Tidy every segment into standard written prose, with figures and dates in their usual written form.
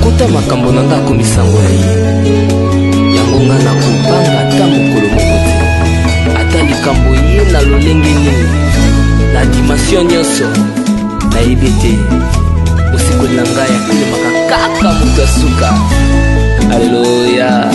Kota makambo nanga komisango na ye. Yango nga na kubanga ata mokolo moko te. Ata likambo ye na lolenge nini. Na dimension nyonso na yebi te. Osiko na ngai atelemaka kaka moto asuka. Alleluya.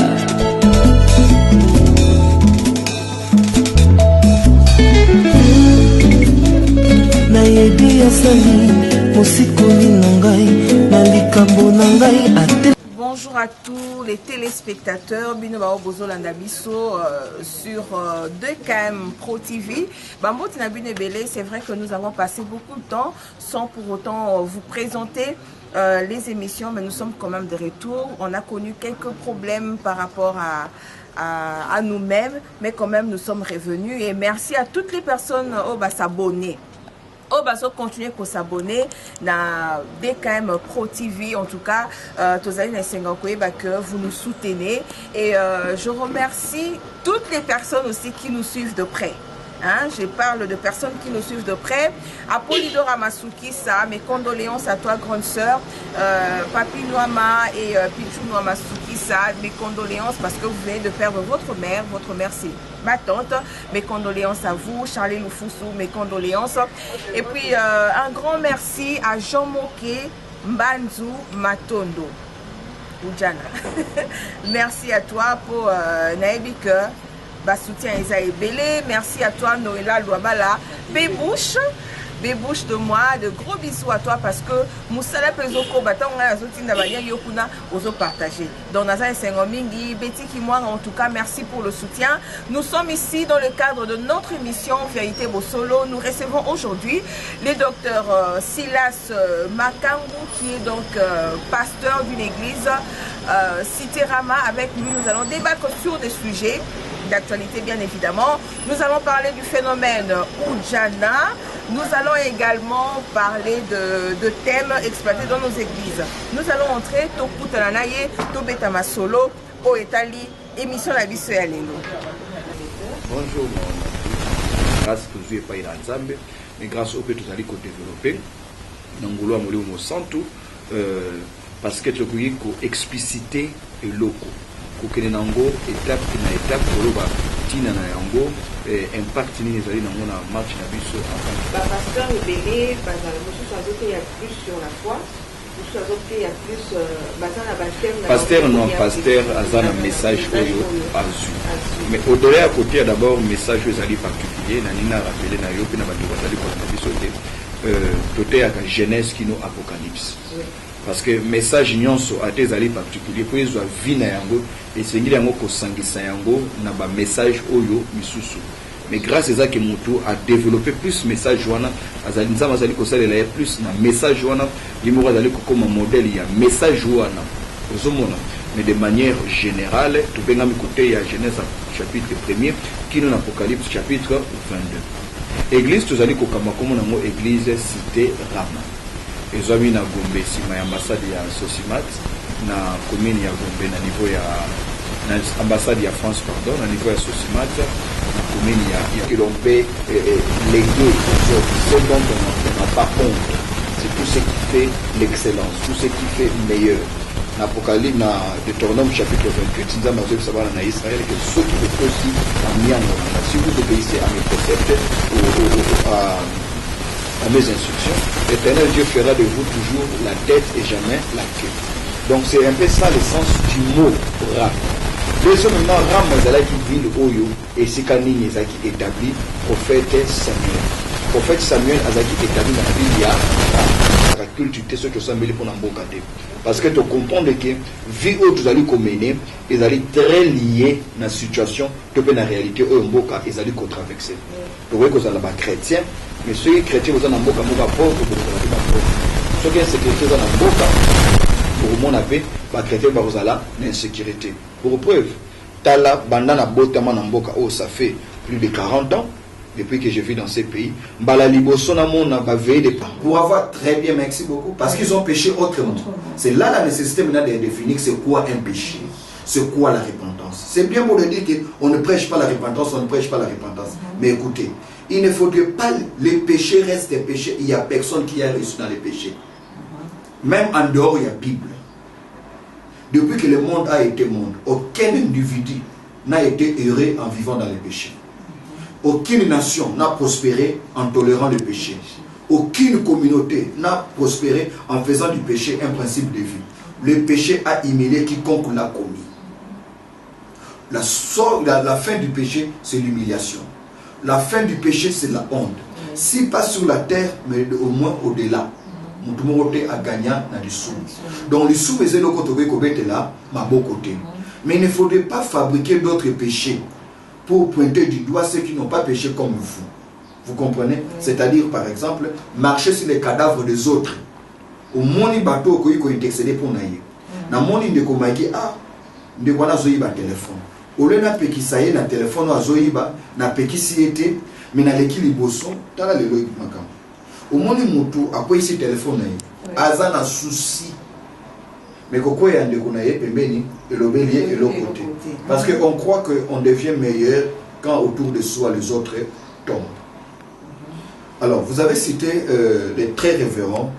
Na yebi asali mosikoli na ngai na likambo na ngai ate. Bonjour à tous les téléspectateurs Bino Bao Bozo Landabiso sur 2KM Pro TV. Bamboti na Bino Belé, c'est vrai que nous avons passé beaucoup de temps sans pour autant vous présenter les émissions, mais nous sommes quand même de retour. On a connu quelques problèmes par rapport à nous-mêmes, mais quand même nous sommes revenus et merci à toutes les personnes qui s'abonner. Oh, bah, so continuez pour s'abonner à DKM Pro TV. En tout cas, que vous nous soutenez. Et je remercie toutes les personnes aussi qui nous suivent de près. Hein, je parle de personnes qui nous suivent de près. Apollodora Masuki, ça, mes condoléances à toi, grande sœur. Papi Noama et Pichou Noama Masuki, ça, mes condoléances parce que vous venez de perdre votre mère. Votre mère, c'est ma tante. Mes condoléances à vous. Charlie Loufoussou, mes condoléances. Et puis, un grand merci à Jean Moké Mbanzu Matondo. Oudjana. Merci à toi pour Naïbike. Soutien Isaïe Belé, merci à toi Noëlla Louabala, Bébouche de moi, de gros bisous à toi parce que Moussala Pezoko Batonga Zotina Banya Yokuna Ozo partagé. Donc Naza Sengomingi, Betty Kimwa, en tout cas merci pour le soutien. Nous sommes ici dans le cadre de notre émission Vérité Bossolo. Nous recevons aujourd'hui le docteur Silas Makangu qui est donc pasteur d'une église Cité Rama. Avec lui nous allons débattre sur des sujets d'actualité bien évidemment. Nous allons parler du phénomène Oudjana. Nous allons également parler de thèmes exploités dans nos églises. Nous allons entrer Tokutananaye, Tobetama Solo, Oetali, émission La Bisso et Alelo. Bonjour, grâce que vous n'avez pas eu d'ensemble, mais grâce au fait que vous allez développer, nous allons santo parce que tu as explicité et locaux. Kukene nango étape na étape koloba tina na yango impact nini ezali nango na match na biso ba pasteur ebele bazala mosusu azote ya plus sur la foi mosusu azote ya plus bazana ba thème pasteur non pasteur azana message oyo azu mais au-delà à côté d'abord message ezali particulier na nina rappeler na yo pe na bato bazali ko na biso te tote ya Genèse kino apocalypse. Parce que message nyonso a des alliés particuliers pour les vie na yango et c'est ngi yango ko sangisa yango na ba message oyo misusu. Mais grâce à ça que Moutou a développé plus message wana azali nzama azali ko salela plus na message wana limoro azali ko comme modèle ya message wana ozomona mais de manière générale tout benga mi côté ya Genèse chapitre 1er qui nous Apocalypse chapitre 22. Église tous allez ko kama comme na mo église cité Rama. Ezami na Gombe sima ya ambassade ya Sosimat na commune ya Gombe na niveau ya na ambassade ya France pardon na niveau ya Sosimat na commune ya Kilombe les deux ce dont on n'a pas honte c'est tout ce qui fait l'excellence tout ce qui fait meilleur na Apocalypse na Deutéronome chapitre 28 nza mazo sabana na Israël que ceux qui le aussi en miango si vous obéissez à mes préceptes à mes instructions, l'Éternel Dieu fera de vous toujours la tête et jamais la queue. Donc c'est un peu ça le sens du mot Ram. Deuxièmement, Ram Mazalaki ville Oyo et Sikani Nezaki établi prophète Samuel. Prophète Samuel Azaki établi dans la ville ya la culture ce que Samuel pour n'embocadé. Parce que tu comprends que vie où tu allais mener, ils allaient très liés dans la situation, tu peux la réalité où Mboka ils allaient contravexer. Tu vois que ça là chrétien. Mais ceux qui chrétiens vous en ont beaucoup pauvre pour vous ceux qui sont sécurité vous en ont beaucoup pour mon appel va chrétien va vous aller l'insécurité pour preuve tala bandana botama na mboka oh ça fait plus de 40 ans depuis que je vis dans ces pays bala liboso na mona ba veiller de pour avoir très bien merci beaucoup parce qu'ils ont péché autrement. C'est là la nécessité maintenant de définir c'est quoi un péché. C'est quoi la repentance? C'est bien pour le dire qu'on ne prêche pas la repentance, on ne prêche pas la repentance. Mais écoutez, il ne faudrait pas les péchés restent des péchés. Il n'y a personne qui a réussi dans les péchés. Même en dehors, il y a Bible. Depuis que le monde a été monde, aucun individu n'a été heureux en vivant dans le péché. Aucune nation n'a prospéré en tolérant le péché. Aucune communauté n'a prospéré en faisant du péché un principe de vie. Le péché a humilié quiconque l'a commis. La fin du péché, c'est l'humiliation. La fin du péché, c'est la honte. Si pas sur la terre, mais au moins au-delà. Mutumote a gagné dans les sous. Donc les sous, c'est le côté là, ma beau côté. Mais il ne faudrait pas fabriquer d'autres péchés pour pointer du doigt ceux qui n'ont pas péché comme vous. Vous comprenez? C'est-à-dire, par exemple, marcher sur les cadavres des autres. Au moins, il bateau qui est intercédé pour naïe. Dans mon île de Komaki, ah, de quoi zoïba téléphone. Au lieu d'un péki ça y est, dans téléphone à zoïba, n'a péki si été, mais dans l'équilibre boson, t'as là le loïc macam. Au moins, il moutou, à quoi ici téléphone naïe. Azan a souci. Mais pourquoi il y a un déconaïe, pembeni, et le bélier et l'autre côté. Parce qu'on croit qu'on devient meilleur quand autour de soi les autres tombent. Alors, vous avez cité les très révérends,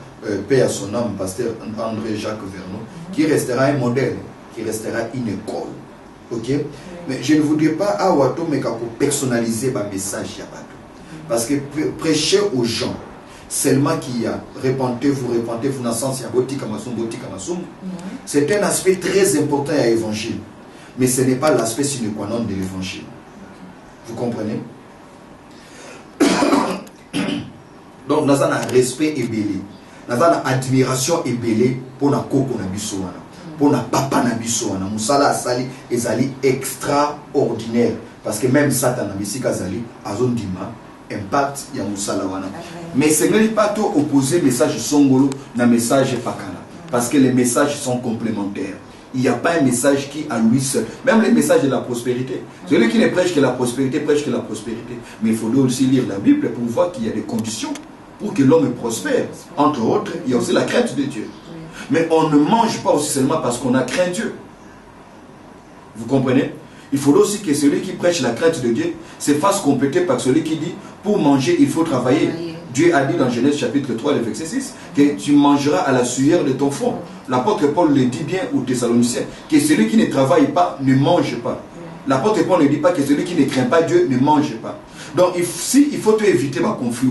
paix à son âme, pasteur André-Jacques Vernon, qui restera un modèle, qui restera une école. Ok? Mais je ne voudrais pas à Wato, mais pour personnaliser ma message, parce que prêcher aux gens, seulement qu'il y a répentez-vous, dans le sens, il y a botika masum, c'est un aspect très important à l'évangile. Mais ce n'est pas l'aspect sine qua non de l'évangile. Vous comprenez? Donc, nous avons un respect ébélé. Nous avons une admiration ébélée pour notre coco nabisoana, pour notre papa nabisoana. Moussala asali ezali extraordinaire. Parce que même Satan nabisika zali azondima impact ya moussala wana. Mais ce n'est pas tout opposé message songolo na message pakana. Parce que les messages sont complémentaires. Il n'y a pas un message qui à lui seul. Même les messages de la prospérité. Celui qui ne prêche que la prospérité, prêche que la prospérité. Mais il faudrait aussi lire la Bible pour voir qu'il y a des conditions pour que l'homme prospère. Entre autres, il y a aussi la crainte de Dieu. Mais on ne mange pas aussi seulement parce qu'on a craint Dieu. Vous comprenez? Il faudrait aussi que celui qui prêche la crainte de Dieu se fasse compléter par celui qui dit pour manger, il faut travailler. Dieu a dit dans Genèse chapitre 3, le verset 6, que tu mangeras à la sueur de ton front. L'apôtre Paul le dit bien aux Thessaloniciens, que celui qui ne travaille pas ne mange pas. L'apôtre Paul ne dit pas que celui qui ne craint pas Dieu ne mange pas. Donc il faut éviter ma conflit.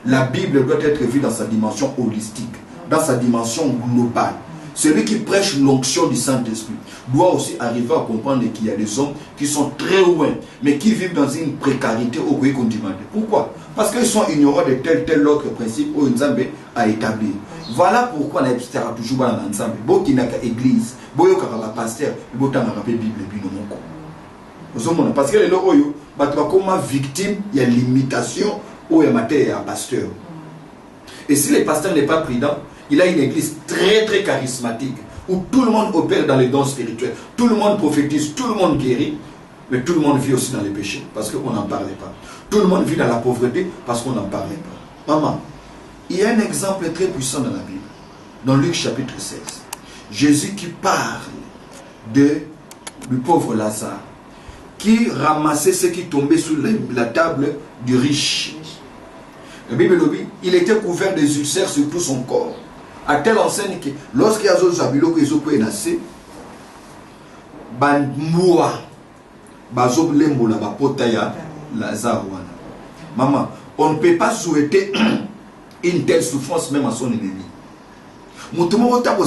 La Bible doit être vue dans sa dimension holistique, dans sa dimension globale. Celui qui prêche l'onction du Saint-Esprit doit aussi arriver à comprendre qu'il y a des hommes qui sont très loin, mais qui vivent dans une précarité au pays qu'on demande. Pourquoi? Parce qu'ils sont ignorants de tel autre principe où Nzambe a établi. Voilà pourquoi on a toujours dans Nzambe. Bon qui n'a qu'à église, bon qui n'a pas pasteur, bon qui n'a pas Bible, puis non. Parce que les gens comme victime, il y a l'imitation où il y a matière à pasteur. Et si le pasteur n'est pas prudent, il a une église très très charismatique où tout le monde opère dans les dons spirituels, tout le monde prophétise, tout le monde guérit, mais tout le monde vit aussi dans les péchés parce qu'on n'en parlait pas. Tout le monde vit dans la pauvreté parce qu'on n'en parlait pas. Maman, il y a un exemple très puissant dans la Bible, dans Luc chapitre 16. Jésus qui parle du pauvre Lazare, qui ramassait ce qui tombait sous la table du riche. La Bible dit, il était couvert des ulcères sur tout son corps. À telle enseigne que lorsqu'il y a des zabilo qui sont naissés, banmoua, bazob lembola bapotaya Lazare. Maman, on ne peut pas souhaiter une telle souffrance même à son ennemi. Moutoumou tapo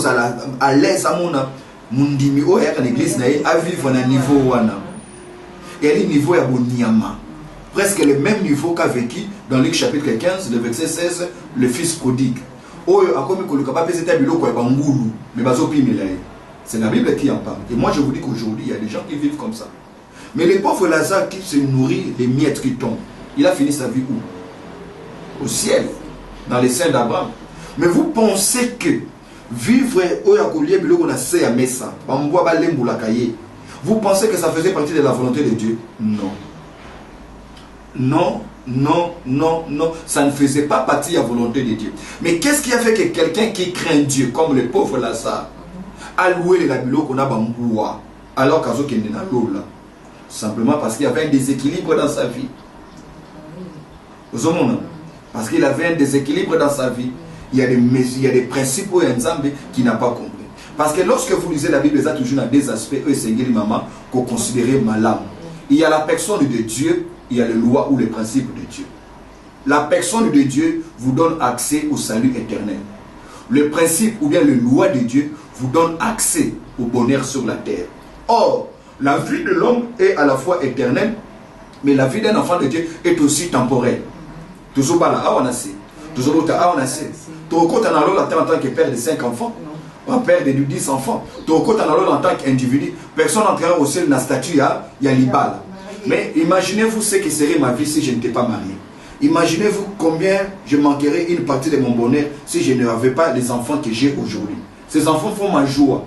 à l'aise à mon mundimi o ya l'église à vivre à un niveau wana. Et le niveau est Boniama. Presque le même niveau qu'a vécu dans Luc chapitre 15, le verset 16, le fils prodigue. C'est la Bible qui en parle. Et moi je vous dis qu'aujourd'hui, il y a des gens qui vivent comme ça. Mais le pauvre Lazare qui se nourrit des miettes qui tombent, il a fini sa vie où? Au ciel, dans les seins d'Abraham. Mais vous pensez que vivre vous pensez que ça faisait partie de la volonté de Dieu? Non. Non, non, non, non. Ça ne faisait pas partie de la volonté de Dieu. Mais qu'est-ce qui a fait que quelqu'un qui craint Dieu, comme le pauvre Lazare, a loué la bilo qu'on a bamboua, alors qu'à ce qu'il n'est pas là? Simplement parce qu'il y avait un déséquilibre dans sa vie. Vous avez parce qu'il avait un déséquilibre dans sa vie. Il y a des principes qui n'a pas compris. Parce que lorsque vous lisez la Bible, il y a toujours des aspects, maman, qu'on considère malade. Il y a la personne de Dieu, il y a les lois ou les principes de Dieu. La personne de Dieu vous donne accès au salut éternel. Le principe ou bien les lois de Dieu vous donne accès au bonheur sur la terre. Or, la vie de l'homme est à la fois éternelle, mais la vie d'un enfant de Dieu est aussi temporelle. Toujours pas là, on a assez. Toujours l'autre, on a assez. Tout compte en allant en tant que père de 5 enfants, un père de 10 enfants. Tout compte en allant en tant qu'individu, personne n'entrera au ciel dans la statue, il y a l'ibal. Mais imaginez-vous ce que serait ma vie si je n'étais pas marié. Imaginez-vous combien je manquerais une partie de mon bonheur si je n'avais pas les enfants que j'ai aujourd'hui. Ces enfants font ma joie.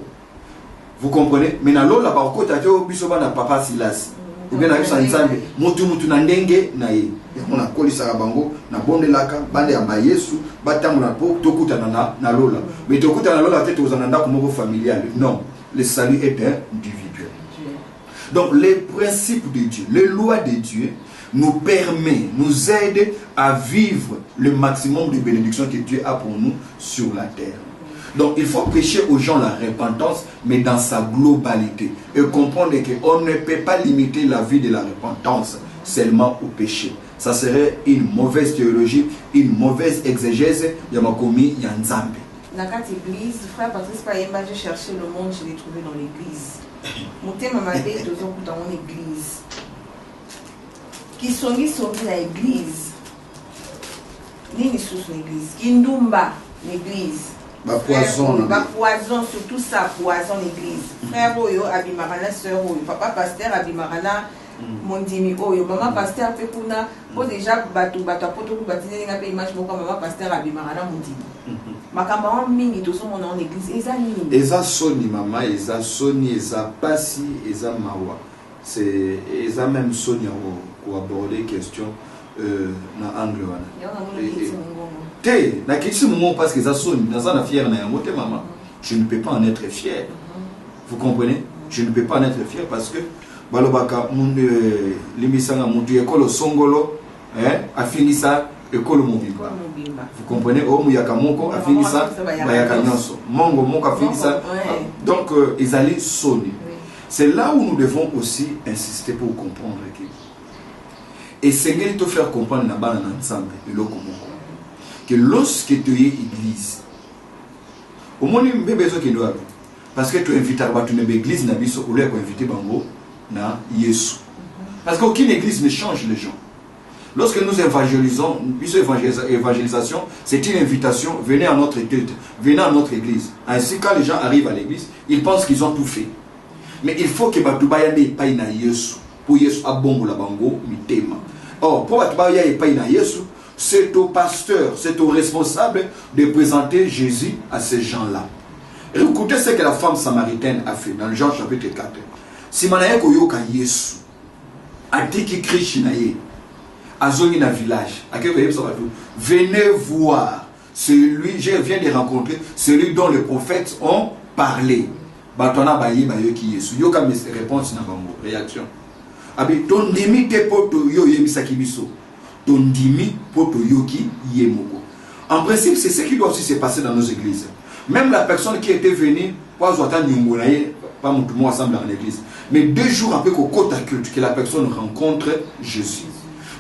Vous comprenez? Mais dans l'eau, la barco, tu as dit, na papa Silas. Ou bien, na nzambe, mutu na ndenge na ye. On a collé ça à bango, na bonde laka, bande ya mayesu, batango na po, tokuta na lola. Mais tokuta na lola, tête aux ananda comme familial. Non, le salut est individuel. Donc, les principes de Dieu, les lois de Dieu, nous permet, nous aide à vivre le maximum de bénédictions que Dieu a pour nous sur la terre. Donc il faut prêcher aux gens la repentance, mais dans sa globalité. Et comprendre qu'on ne peut pas limiter la vie de la repentance seulement au péché. Ça serait une mauvaise théologie, une mauvaise exégèse. Yamakomi Yanzambe. Dans l'église, frère Patrice Payemba, j'ai cherché le monde, je l'ai trouvé dans l'église. Mon thème m'a dit dans mon église. Qui sont à l'église. Nini sous l'église. Kindumba, l'église. Poison, surtout ça, poison l'église. Frère Oyo, Abimarana, sœur Oyo, papa pasteur, Abimarana, Mondimi Oyo, maman pasteur, Pekuna, pour déjà, bateau, poto, baptisé, n'a pas image, maman pasteur, Abimarana, Mondimi. Makamba, mingi, tout ce monde en église, Eza Soni, maman, Eza Soni, Eza Passi, Eza Mawa. C'est Eza même Soni pour aborder question na angle te na kisi moment parce que ça sonne dans un fier na yango te maman, je ne peux pas en être fier. Vous comprenez? Je ne peux pas en être fier parce que balobaka mundu limisanga mundu ekolo songolo a fini ça ekolo mobimba. Vous comprenez? O muyaka moko a fini ça bayaka nyonso mongo moko a fini ça. Donc ils allaient sonner. C'est là où nous devons aussi insister pour comprendre et Seigneur te faire comprendre que lorsque tu es église, au moins il y a besoin de parce que tu invites à l'église, ou là tu invites Bango na Yesu. Parce qu'aucune église ne change les gens. Lorsque nous évangélisons, évangélisation, c'est une invitation, venez à notre tête, venez à notre église. Ainsi quand les gens arrivent à l'église, ils pensent qu'ils ont tout fait. Mais il faut que Batubayane paye na Yesu. Pour Yesu abongo la bango mitema. Or, pour Batubayane paye na Yesu, c'est au pasteur, c'est au responsable de présenter Jésus à ces gens-là. Écoutez ce que la femme samaritaine a fait dans le Jean chapitre 4. Si manaye koyoka Yesu, atiki krishinaye, azongi na village, venez voir celui, je viens de rencontrer celui dont les prophètes ont parlé. Batona baye bayoki Yesu. Yoka mes réponses na bango réaction. Abi ton dimi te poto yo yemisaki biso. Ton dimi poto yoki yemoko. En principe, c'est ce qui doit aussi se passer dans nos églises. Même la personne qui était venue, pas nous ensemble dans l'église. Mais 2 jours après qu'au côte à culte, que la personne rencontre Jésus.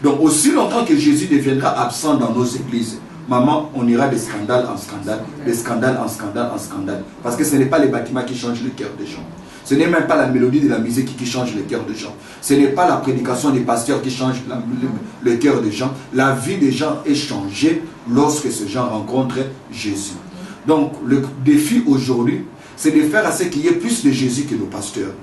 Donc aussi longtemps que Jésus deviendra absent dans nos églises, maman, on ira de scandale en scandale, de scandale en scandale en scandale. Parce que ce n'est pas les bâtiments qui changent le cœur des gens. Ce n'est même pas la mélodie de la musique qui change le cœur des gens. Ce n'est pas la prédication des pasteurs qui change le cœur des gens. La vie des gens est changée lorsque ces gens rencontrent Jésus. Donc le défi aujourd'hui, c'est de faire à ce qu'il y ait plus de Jésus que nos pasteurs.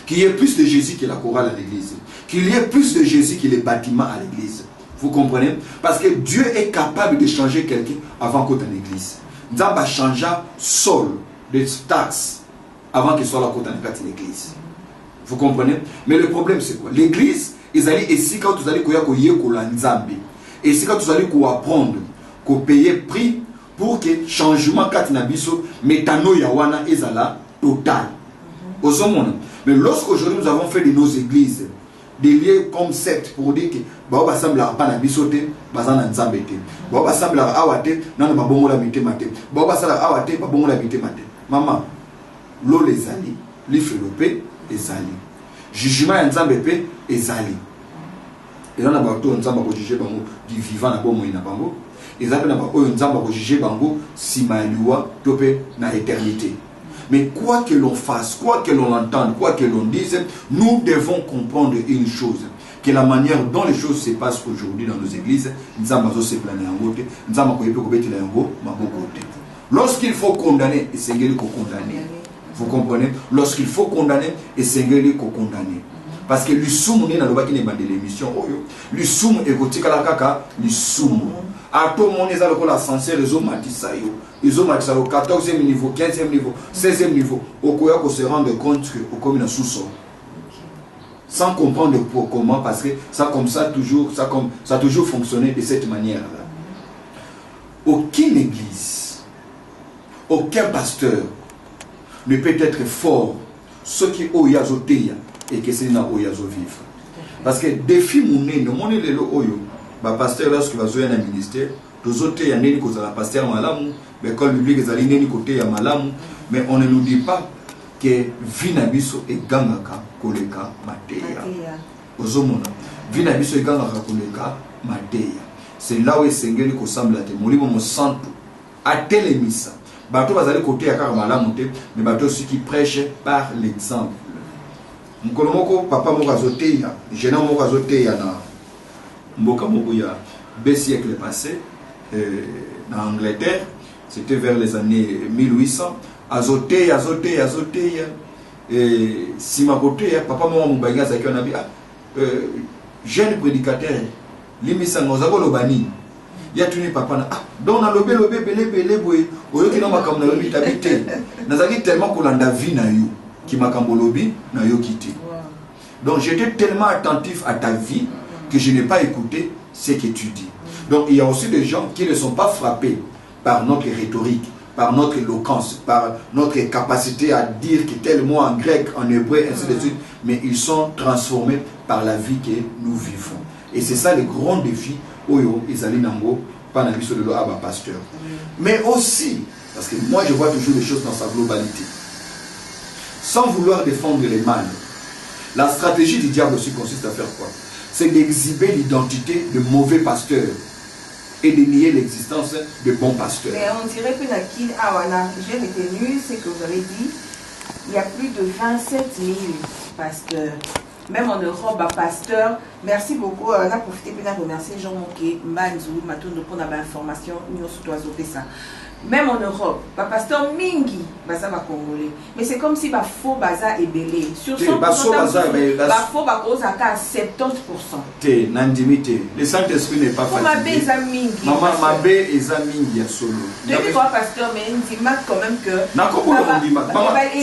Qu'il y ait plus de Jésus que la chorale à l'église. Qu'il y ait plus de Jésus que les bâtiments à l'église. Vous comprenez? Parce que Dieu est capable de changer quelqu'un avant qu'on ait une église. Dieu va changer sol de taxes avant qu'il soit là quand on a une église. Vous comprenez? Mais le problème c'est quoi? L'église, ils allaient ici quand vous allez et ici quand vous allez apprendre qu'on paye prix pour que le changement katinabiso métano yawana ezala total. Mais lorsqu'aujourd'hui nous avons fait de nos églises des lieux comme secte pour dire que ba sambla pas na bisote bazana nzambete ba sambla awate nana babongola mitemate ba sala awate babongola mitemate maman l'eau les ali l'ifélopé les ali jugement ya nzambe pe ezali et là na bato nzamba ko juger bango du vivant na bomo ina bango ezali na ba oyo nzamba ko juger bango sima liwa topé na éternité. Mais quoi que l'on fasse, quoi que l'on entende, quoi que l'on dise, nous devons comprendre une chose, que la manière dont les choses se passent aujourd'hui dans nos églises, lorsqu'il faut condamner, et c'est condamner. Vous comprenez? Lorsqu'il faut condamner, et c'est condamner. Parce que l'issum n'est pas dans l'émission. L'issum est l'issum. À tout le monde, ils ont la censure, ils ont matisayo. Ils ont matisayo 14e niveau, 15e niveau, 16e niveau. Au quoi qu'on se rende compte qu'au comme un sous-sol. Sans comprendre comment, parce que ça a toujours fonctionné de cette manière-là. Aucune église, aucun pasteur ne peut être fort, ce qui est au yazoteya et que c'est là où yazo vivre. Parce que défi mouné, le monde est le oyo. Le pasteur, lorsqu'il va jouer dans le ministère, tous autres, il y a un pasteur malamu, l'école biblique est allée côté malamu, mais on ne nous dit pas que Vinabiso et Gangaka Koleka Mateya. Ozomona, Vinabiso et Gangaka Koleka Mateya. C'est là où il s'engage qu'on semble être. Mon livre, mon santo, à télémissa. Bateau va aller côté à Karamalamu, mais bateau ceux qui prêchent par l'exemple. Mkolomoko, papa Mokazoteya, Géna Mokazoteya na. Mboka moko ya 2 siècles passés en Angleterre, c'était vers les années 1800. Azoté, Simakoté, papa mwa mubanga zaki on a dit jeune prédicateur, limisa ngozako lobani. Ya tuni papa na donc na lobé belé boy, oyo ki na makambo na lobi tabité. Nazaki tellement kolanda vie na yo ki makambo lobi na yo kité. Donc j'étais tellement attentif à ta vie que je n'ai pas écouté ce que tu dis. Donc il y a aussi des gens qui ne sont pas frappés par notre rhétorique, par notre éloquence, par notre capacité à dire que tel mot en grec, en hébreu, ainsi de suite, mais ils sont transformés par la vie que nous vivons. Et c'est ça le grand défi, Oyo, Isali Nango, Panabiso de l'Oaba Pasteur. Mais aussi, parce que moi je vois toujours les choses dans sa globalité, sans vouloir défendre les mâles, la stratégie du diable aussi consiste à faire quoi? C'est d'exhiber l'identité de mauvais pasteurs et de nier l'existence de bons pasteurs. Mais on dirait que j'ai retenu ce que vous avez dit, il y a plus de 27 000 pasteurs. Même en Europe, pasteur, merci beaucoup. On a profité pour remercier Jean-Moké, Manzou, Matondo pour l'information, nous sommes ça. Même en Europe, pasteur Mingi, ça va congolais. Mais c'est comme si faux baza est belé. Sur 100%, faux baza à 70%. Nandimité. Le Saint-Esprit n'est pas fatigué. Maman, ma bé est Mingi à solo. Depuis quoi, pasteur, mais il dit quand même que.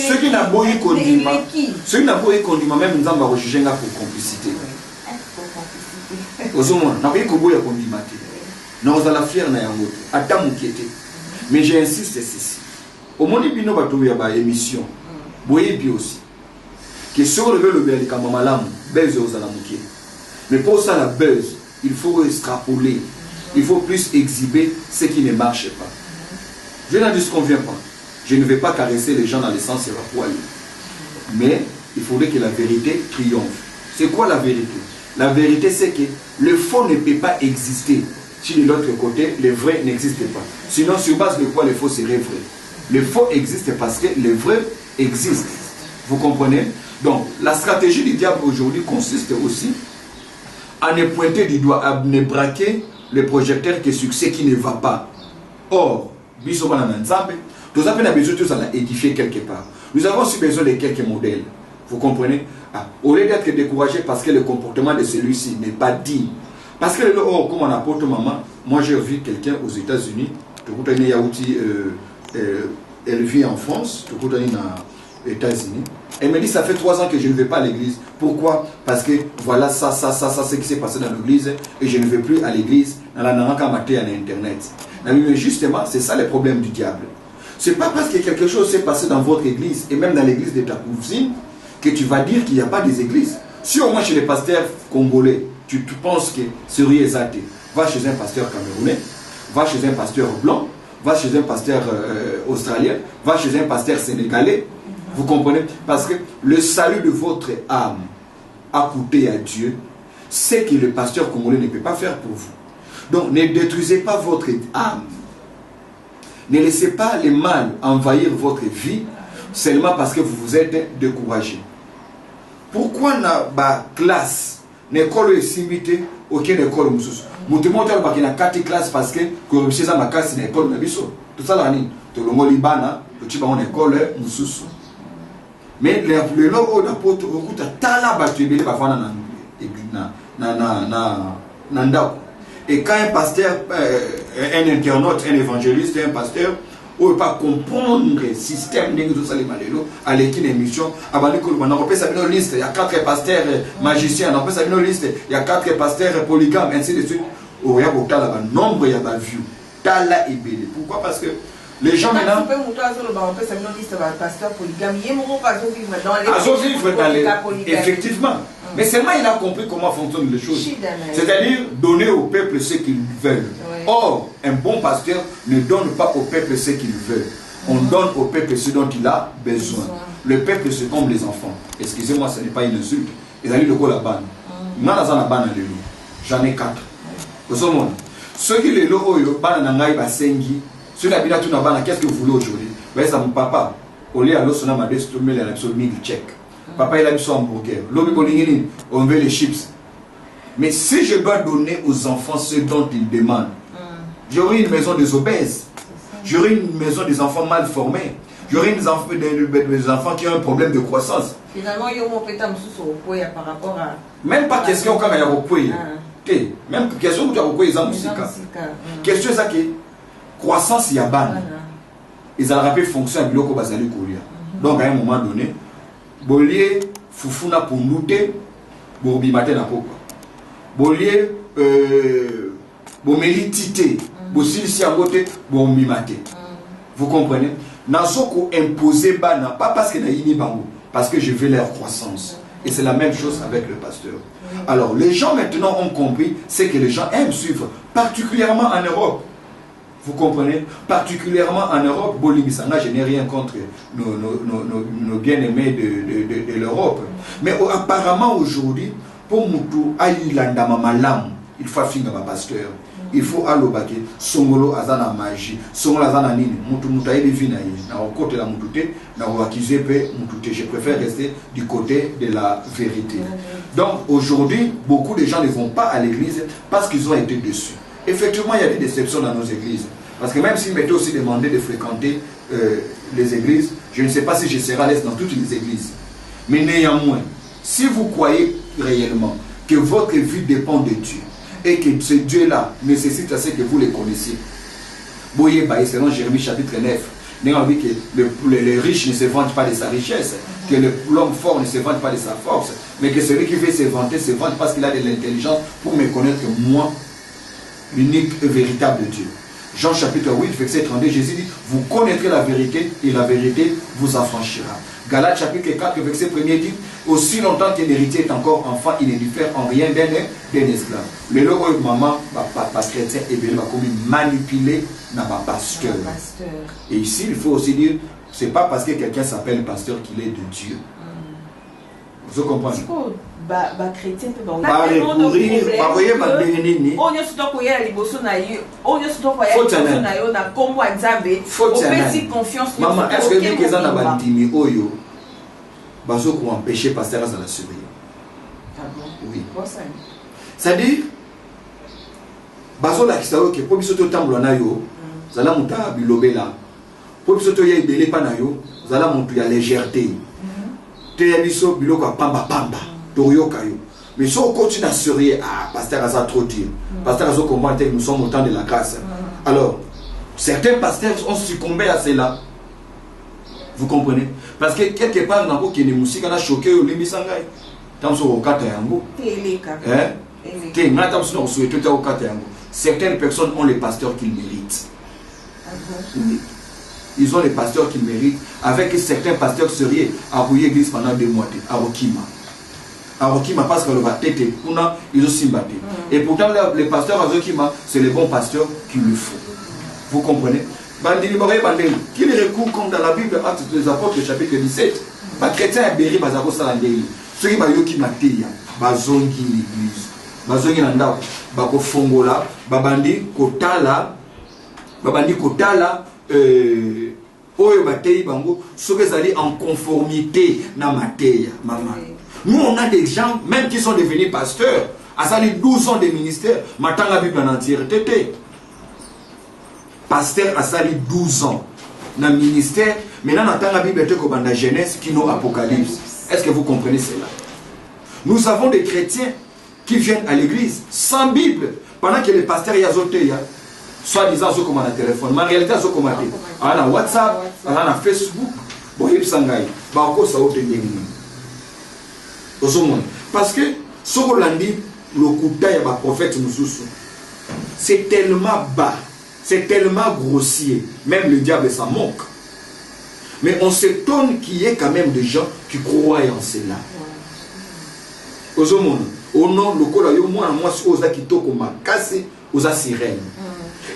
Ceux qui n'ont pas eu condiment, ceux qui n'ont pas eu condiment, même nous avons rejeté pour complicité. Aux hommes, n'a pas eu condiment. Nous allons la fière na yango. Attends mon qui mais j'insiste ceci. Au monde il y a une émission. Boye bi aussi. Que sur le bel kamamalam, buzz aux alamuké. Mais pour ça la buzz, il faut extrapoler. Il faut plus exhiber ce qui ne marche pas. Je n'en disconviens pas. Je ne vais pas caresser les gens dans le sens poil. Mais il faudrait que la vérité triomphe. C'est quoi la vérité? La vérité c'est que le faux ne peut pas exister. Si de l'autre côté, le vrai n'existe pas. Sinon, sur base de quoi le faux serait vrai? Le faux existe parce que le vrai existe. Vous comprenez? Donc, la stratégie du diable aujourd'hui consiste aussi à ne pointer du doigt, à ne braquer le projecteur que sur ce qui ne va pas. Or, nous avons besoin de édifier quelque part. Nous avons aussi besoin de quelques modèles. Vous comprenez? Au lieu d'être découragé parce que le comportement de celui-ci n'est pas digne. Parce que comme on apporte maman, moi j'ai vu quelqu'un aux États-Unis, elle vit en France, aux États-Unis. Elle me dit ça fait 3 ans que je ne vais pas à l'église. Pourquoi? Parce que voilà ça, ce qui s'est passé dans l'église et je ne vais plus à l'église. Dans la maté à l'internet. Mais justement, c'est ça le problème du diable. C'est pas parce que quelque chose s'est passé dans votre église et même dans l'église de ta cousine que tu vas dire qu'il n'y a pas des églises. Si au moins chez les pasteurs congolais, tu penses que c'est athée, va chez un pasteur camerounais, va chez un pasteur blanc, va chez un pasteur australien, va chez un pasteur sénégalais. Vous comprenez? Parce que le salut de votre âme a coûté à Dieu ce que le pasteur congolais ne peut pas faire pour vous. Donc ne détruisez pas votre âme. Ne laissez pas le mal envahir votre vie seulement parce que vous vous êtes découragé. Pourquoi na ba classe n'école simité aucune école mususu mutumo tala ba kina 4 classes parce que ko bisheza makasi na école na biso tout ça là ni to longo libana to chiba on école mususu mais le logo d'apôtre okuta tala ba tebele ba fana na ndako. Et quand un pasteur, un internaute, un évangéliste, un pasteur, on ne peut pas comprendre le système de tout ça, à l'équipe d'émission, on appelle ça une liste, il y a 4 pasteurs magiciens, on appelle ça une liste, il y a 4 pasteurs polygames, ainsi de suite. Il y a un nombre, il y a un vue. Pourquoi? Parce que les gens maintenant. Effectivement. Mais seulement il a compris comment fonctionnent les choses. C'est-à-dire donner au peuple ce qu'ils veulent. Or, un bon pasteur ne donne pas au peuple ce qu'il veut. On donne au peuple ce dont il a besoin. Le peuple c'est comme les enfants. Excusez-moi, ce n'est pas une insulte. Ils allaient le quoi la banne. J'en ai 4. Ceux qui les lots, ceux qui habitent tout là-bas, qu'est-ce que vous voulez aujourd'hui? Ça mon papa, au lieu à l'eau, on a demandé si il a besoin de chèques. Papa il a besoin hamburger. On veut les chips. Mais si je dois donner aux enfants ce dont ils demandent, j'aurai une maison des obèses. J'aurai une maison des enfants mal formés. J'aurai des enfants qui ont un problème de croissance. Finalement, il y a un par rapport à. Même pas question quand il y a un même question où il y a un question c'est que croissance il y a ban. Ils ont rappelé fonction à biloko bazali kolia. Donc à un moment donné, Bolier fufuna pundute bobimate na poko. Bolier bomelitité bosilisi angote bomimate. Vous comprenez? Nasoko imposer bana pas parce que na yini bango, parce que je veux leur croissance. Et c'est la même chose avec le pasteur. Alors les gens maintenant ont compris ce que les gens aiment suivre, particulièrement en Europe. Vous comprenez? Particulièrement en Europe, Bolimisanga, je n'ai rien contre nos bien-aimés de l'Europe. Mais apparemment aujourd'hui, pour Moutou, Aïlandama Malam, il faut finir ma pasteur. Il faut alobake, Songolo azana magie, Songolo azana nini, Moutou Moutaï de Vinaï, na côté la Moutouté, na accusé pe Moutouté. Je préfère rester du côté de la vérité. Donc aujourd'hui, beaucoup de gens ne vont pas à l'église parce qu'ils ont été déçus. Effectivement, il y a des déceptions dans nos églises. Parce que même s'il m'était aussi demandé de fréquenter les églises, je ne sais pas si je serai à l'aise dans toutes les églises. Mais néanmoins, si vous croyez réellement que votre vie dépend de Dieu et que ce Dieu-là nécessite à ce que vous le connaissiez, Boye Baye, selon Jérémie chapitre 9, nous avons dit que les riches ne se vantent pas de sa richesse, que l'homme fort ne se vante pas de sa force, mais que celui qui veut se vante parce qu'il a de l'intelligence pour me connaître moi, l'unique et véritable Dieu. Jean chapitre 8, verset 32, Jésus dit, vous connaîtrez la vérité et la vérité vous affranchira. Galates chapitre 4, verset 1er dit, aussi longtemps qu'un héritier est encore enfant, il ne diffère en rien d'un esclave. Le logo maman, papa chrétien, et bien, va comme manipuler dans ma pasteur. Et ici, il faut aussi dire, c'est pas parce que quelqu'un s'appelle pasteur qu'il est de Dieu. Vous comprenez? Chrétien peut maman, est-ce que les gens n'ont pas empêché pasteur à la surveiller? Oui. C'est-à-dire, bazo la kisao que pour biso to tambola na yo, zala muta bilobela. Pour biso to ya ibele pa na yo, zala mutu ya légèreté. Te biso biloko pamba pamba. Mais si on continue à surveiller, pasteur Aza trop dire, pasteur Aza comment nous sommes au temps de la grâce. Alors, certains pasteurs ont succombé à cela. Vous comprenez? Parce que quelque part, dans le musique, on a choqué au Limisangai. Certaines personnes ont les pasteurs qu'ils méritent. Ils ont les pasteurs qu'ils méritent. Avec certains pasteurs sérieux, à l'église pendant 2 mois, à Rokima. Arokima parce que le batté ils ont simbaté. Et pourtant les pasteurs Arokima c'est les bons pasteurs qu'il le faut. Vous comprenez? Qu'il recourt comme dans la Bible, Actes des Apôtres, chapitre 17. Les chrétiens à Béry, ils ont ceux qui ont qui Matéia, bazongi l'église, bazongi nanda, bako fongola, babandi kotala, oyo batei bango, ceux qui sont en conformité na Matéia, maman. Nous on a des gens, même qui sont devenus pasteurs, à ça 12 ans de ministère, maintenant la Bible en entièreté. Pasteur a sali 12 ans dans le ministère, maintenant la Bible est comme dans la Genèse qui nous Apocalypse. Est-ce que vous comprenez cela? Nous avons des chrétiens qui viennent à l'église sans Bible, pendant que les pasteurs y azoté, soit-disant ils ont comme un téléphone, mais en réalité ils ont comme un WhatsApp, un Facebook, parce que ce qu'on a dit, le coutail du prophète Moussoussou, c'est tellement bas, c'est tellement grossier, même le diable s'en moque. Mais on s'étonne qu'il y ait quand même des gens qui croient en cela. Au nom le col, moi si osa kitoko makase osa sirène.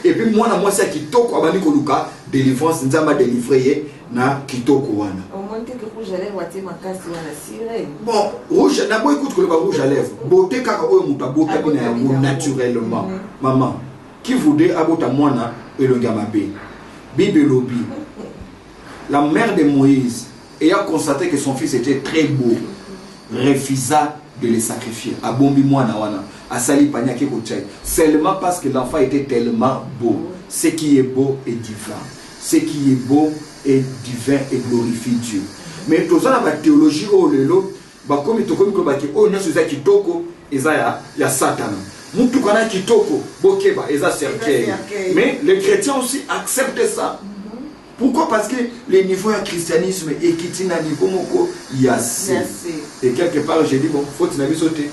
Et puis moi si kitoko abani koluka délivrance nzamba délivrer na kitoko wana. Au moins que rouge à lèvres wate makase wana sirène. Bon, rouge na boy écoute que le rouge à lèvres. Beauté kaka oyo muta beauté bina naturellement. Maman, qui voudrait abota mwana elonga mabe. Bible lobby. La mère de Moïse, ayant constaté que son fils était très beau, refusa de le sacrifier. A bombi mwana wana, a sali panyake kochai. Seulement parce que l'enfant était tellement beau. Ce qui est beau est divin. Ce qui est beau est divin et glorifie Dieu. Mais tout ça, la théologie, oh lelo, comme il te oh non, c'est kitoko, ya Satan. Moutou kana kitoko, bokeba, eza cercueil. Mais les chrétiens aussi acceptent ça. Pourquoi? Parce que les niveaux du christianisme et qui na niveau moko yasi. Et quelque part j'ai dit bon, faut que tu sauter.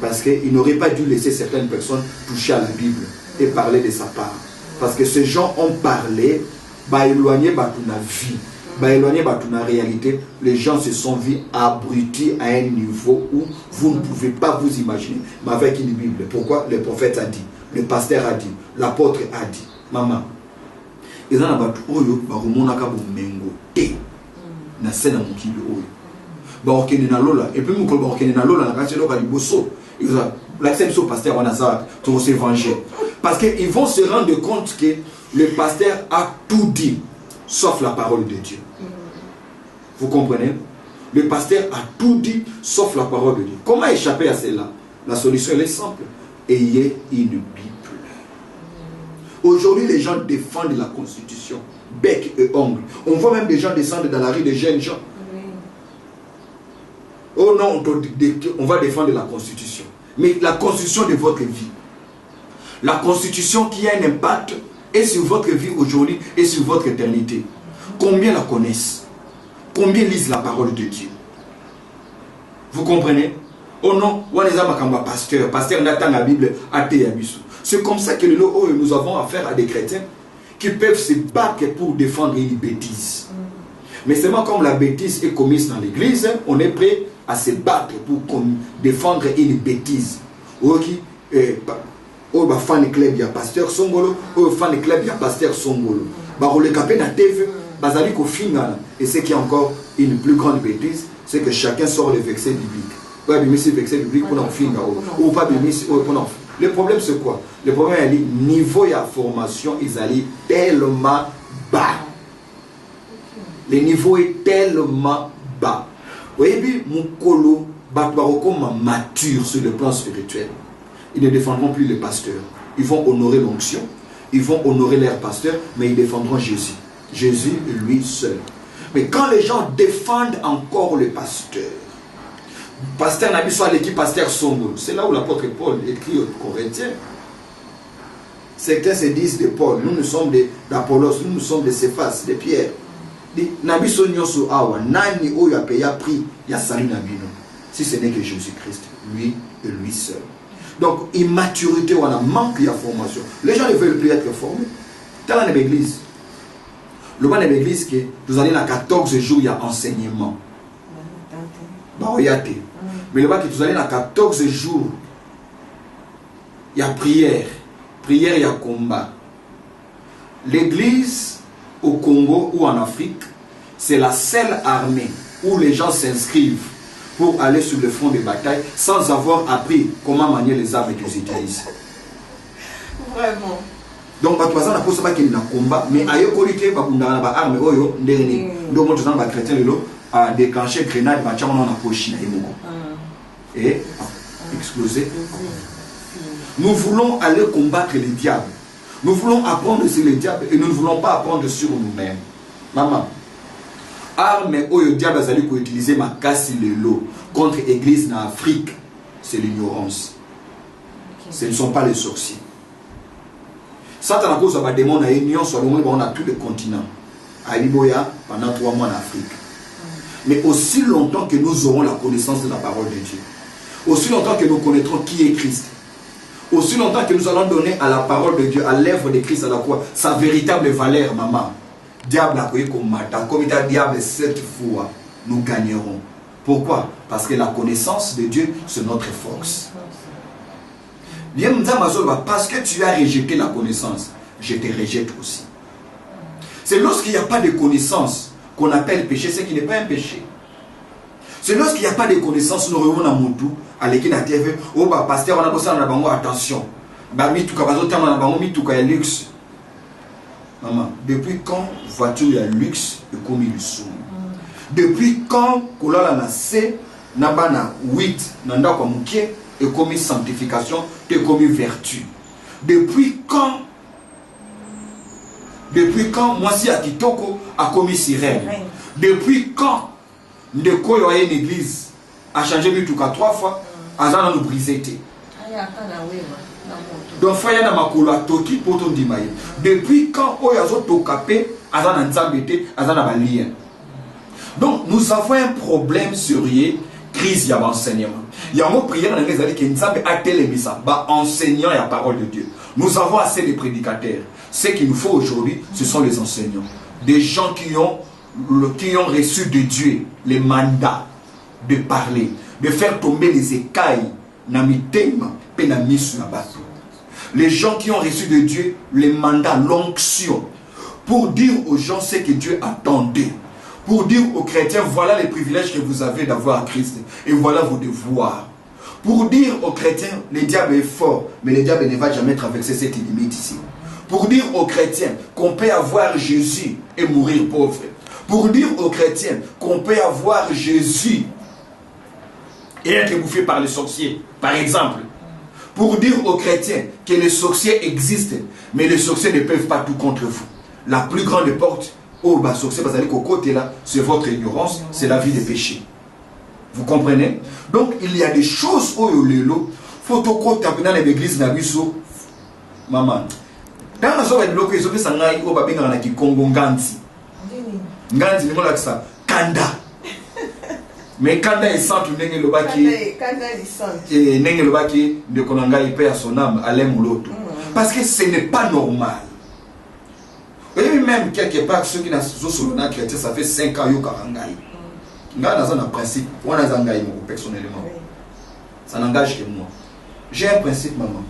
Parce qu'il n'aurait pas dû laisser certaines personnes toucher à la Bible et parler de sa part. Parce que ces gens ont parlé, bah éloigné bah toute vie, bah éloigné bah toute réalité. Les gens se sont vus abrutis à un niveau où vous ne pouvez pas vous imaginer. Mais avec une Bible. Pourquoi? Le prophète a dit, le pasteur a dit, l'apôtre a dit, maman. Et ça n'a pas tout oyo ba komonaka bomengo te na sena mokili oyo ba okene na lola et puis moko ba okene na lola na kanche loka liboso ils ont l'accès au pasteur on a ça tout s'évangile parce que ils vont se rendre compte que le pasteur a tout dit sauf la parole de Dieu. Vous comprenez? Le pasteur a tout dit sauf la parole de Dieu. Comment échapper à cela? La solution elle est simple, ayez une Bible. Aujourd'hui, les gens défendent la Constitution, bec et ongle. On voit même des gens descendre dans la rue, des jeunes gens. Oui. Oh non, on va défendre la Constitution. Mais la Constitution de votre vie. La Constitution qui a un impact et sur votre vie aujourd'hui et sur votre éternité. Combien la connaissent? Combien lisent la parole de Dieu? Vous comprenez? Oh non, on est un pasteur. Pasteur n'attend la Bible à Théabisu. C'est comme ça que nous avons affaire à des chrétiens qui peuvent se battre pour défendre une bêtise. Mais seulement comme la bêtise est commise dans l'église, on est prêt à se battre pour défendre une bêtise. Fan club, il y a pasteur Songolo, fan club, il y a pasteur Songolo. Le capé na TV, et ce qui est encore une plus grande bêtise, c'est que chacun sort les versets bibliques. Ouais, mais c'est versets bibliques pour en finir, ou pas pour en. Le problème c'est quoi? Le problème est le niveau de la formation ils allaient tellement bas. Le niveau est tellement bas. Vous voyez, mon colo mature sur le plan spirituel. Ils ne défendront plus les pasteurs. Ils vont honorer l'onction. Ils vont honorer leur pasteur, mais ils défendront Jésus. Jésus lui seul. Mais quand les gens défendent encore le pasteur, pasteur n'a soit l'équipe pasteur Songo. C'est là où l'apôtre Paul écrit aux Corinthiens. Certains se disent de Paul, nous sommes d'Apollos, nous sommes de Céphas, de Pierre. Nabiso nyoso awa, nani oyo a pris yasali nabino. Si ce n'est que Jésus-Christ, lui et lui seul. Donc, immaturité, on a manque de formation. Les gens ne veulent plus être formés. Dans l'église, le bon de l'église, que vous allez dans 14 jours, il y a enseignement. Mais le bas que vous allez dans 14 jours, il y a prière. Prière, il y a combat. l'église au Congo ou en Afrique, c'est la seule armée où les gens s'inscrivent pour aller sur le front des batailles sans avoir appris comment manier les armes qu'ils utilisent. Vraiment. Donc, tu vas pas ça qui na combat, mais ayo kolite ba bunda ba arme oyo ndeni. Donc, moi, tu vas chrétien lelo a déclenché grenade ba tchama na poche na imoko. Et exploser. Nous voulons aller combattre les diables. Nous voulons apprendre sur les diables et nous ne voulons pas apprendre sur nous-mêmes. Maman, arme oyo diable azali ko utiliser makasi lelo contre église na Afrique, c'est l'ignorance. Ce ne sont pas les sorciers. Satan a cause de démon na union sur le monde on a tous les continents. À Liboya pendant 3 mois en Afrique. Mais aussi longtemps que nous aurons la connaissance de la parole de Dieu, aussi longtemps que nous connaîtrons qui est Christ, aussi longtemps que nous allons donner à la parole de Dieu, à l'œuvre de Christ à la croix, sa véritable valeur, maman. Diable a créé comme matin, comme il a diable 7 fois, nous gagnerons. Pourquoi? Parce que la connaissance de Dieu, c'est notre force. Parce que tu as rejeté la connaissance, je te rejette aussi. C'est lorsqu'il n'y a pas de connaissance qu'on appelle péché, ce qui n'est pas un péché. C'est lorsqu'il n'y a pas de connaissance, nous revenons à Moutou, à l'équipe de TV, oh bah pasteur, on a besoin de attention. Bah mi tout cas, on a luxe. Maman, depuis quand voiture il y a luxe et comme il somme? Depuis quand Kolala na C, Nabana 8, Nanda kwa Mouké, et comme sanctification, et comme vertu? Depuis quand moi si à Kitoko a commis sirène? Depuis quand Ndeko yo a une église a changé de tout cas 3 fois, Azana nous brisé. Donc frère na makolo atoki poto ndimaye. Depuis quand oyazo tokapé Azana nzambete Azana balien. Donc nous avons un problème sérieux, crise ya enseignement. Il y a une prière dans les années qui nous a télémis ça, enseignant la parole de Dieu. Nous avons assez de prédicateurs. Ce qu'il nous faut aujourd'hui, ce sont les enseignants. Des gens qui ont reçu de Dieu les mandats de parler, de faire tomber les écailles, les gens qui ont reçu de Dieu les mandats, l'onction, pour dire aux gens ce que Dieu attendait. Pour dire aux chrétiens, voilà les privilèges que vous avez d'avoir Christ. Et voilà vos devoirs. Pour dire aux chrétiens, le diable est fort, mais le diable ne va jamais traverser cette limite ici. Pour dire aux chrétiens qu'on peut avoir Jésus et mourir pauvre. Pour dire aux chrétiens qu'on peut avoir Jésus et être bouffé par les sorciers, par exemple. Pour dire aux chrétiens que les sorciers existent, mais les sorciers ne peuvent pas tout contre vous. La plus grande porte, oh, bah, sorcier, parce que côté là, c'est votre ignorance, c'est la vie des péchés. Vous comprenez? Donc, il y a des choses où il faut que dans l'église Nabiso, maman. Dans la zone de l'eau, ils ont fait ça, ils ont fait ça, Congo Nganzi. Nganzi, ils ont ça, Kanda. Mais Kanda est centre, Nenge Lobaki. Kanda est centre. Et Nenge Lobaki, de Konanga, il perd son âme, Alain Mouloto. Parce que ce n'est pas normal. Et même quelque part, ceux qui sont chrétiens, ça fait 5 ans, ils ont Karangaï. Nous avons un principe, on a un personnellement. Ça n'engage que moi. J'ai un principe, maman.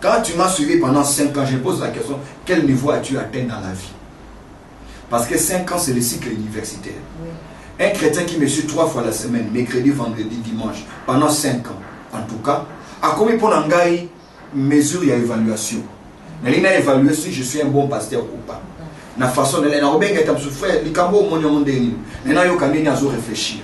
Quand tu m'as suivi pendant 5 ans, je pose la question, quel niveau as-tu atteint dans la vie? Parce que 5 ans, c'est le cycle universitaire. Oui. Un chrétien qui me suit 3 fois la semaine, mercredi, vendredi, dimanche, pendant 5 ans, en tout cas, a commis pour l'angaï mesure et évaluation. Il a évalué si je suis un bon pasteur ou pas. Na façon de frère, les cambo mon yomondeni. Nena yo kanini azo réfléchir.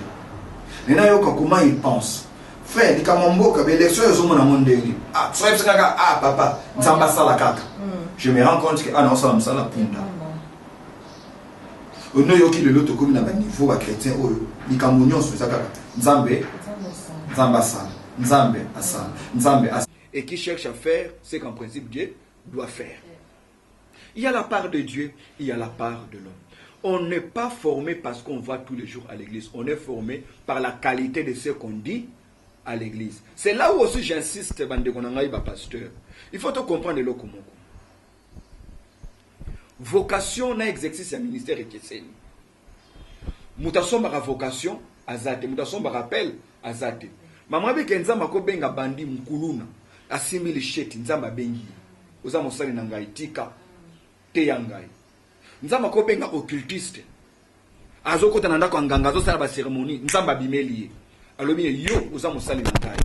Nena yo comment il pense. Frère, les camambo ka l'élection yo mon mondeni. Ah, frère psaka ah papa, nzamba sala kaka. Je me rends compte que ah non ça me sala punda. Ono yo ki le loto comme na niveau à chrétien o les camonyon sur ça kaka. Nzambe nzamba sala. Nzambe asala. Nzambe asala. Et qui cherche à faire ce qu'en principe Dieu doit faire. Il y a la part de Dieu, il y a la part de l'homme. On n'est pas formé parce qu'on va tous les jours à l'église. On est formé par la qualité de ce qu'on dit à l'église. C'est là où aussi j'insiste, pasteur. Il faut te comprendre le comment. Vocation n'a exercice à ministère et Kesseni. Moutasomba vocation azate. Moutasomba rappel azate. Maman bekenza mako benga bandi mkuluna. Asimili sheti nzamba bengi. Oza mosali nangaitika. te yangai. Nzamba ko benga occultiste. Azokota na ndako nganga zo sala ba cérémonie, nzamba bimeli. Alobi yo uza musali na ngai.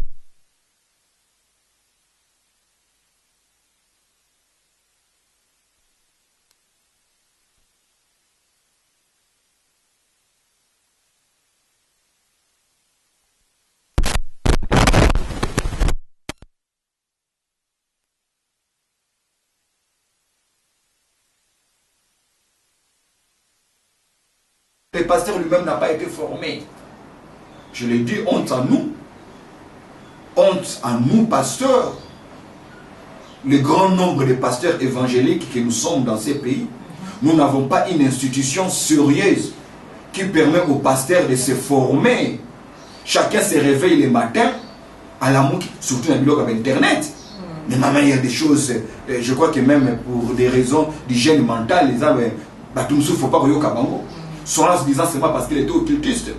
Le pasteur lui-même n'a pas été formé. Je l'ai dit, honte à nous. Honte à nous, pasteurs. Le grand nombre de pasteurs évangéliques que nous sommes dans ces pays, nous n'avons pas une institution sérieuse qui permet aux pasteurs de se former. Chacun se réveille le matin à l'amour, surtout dans le blog avec Internet. Mais maintenant, il y a des choses, je crois que même pour des raisons d'hygiène mentale, les gens, il ne faut pas que Kabango. Son là se disant c'est pas parce qu'il était occultiste.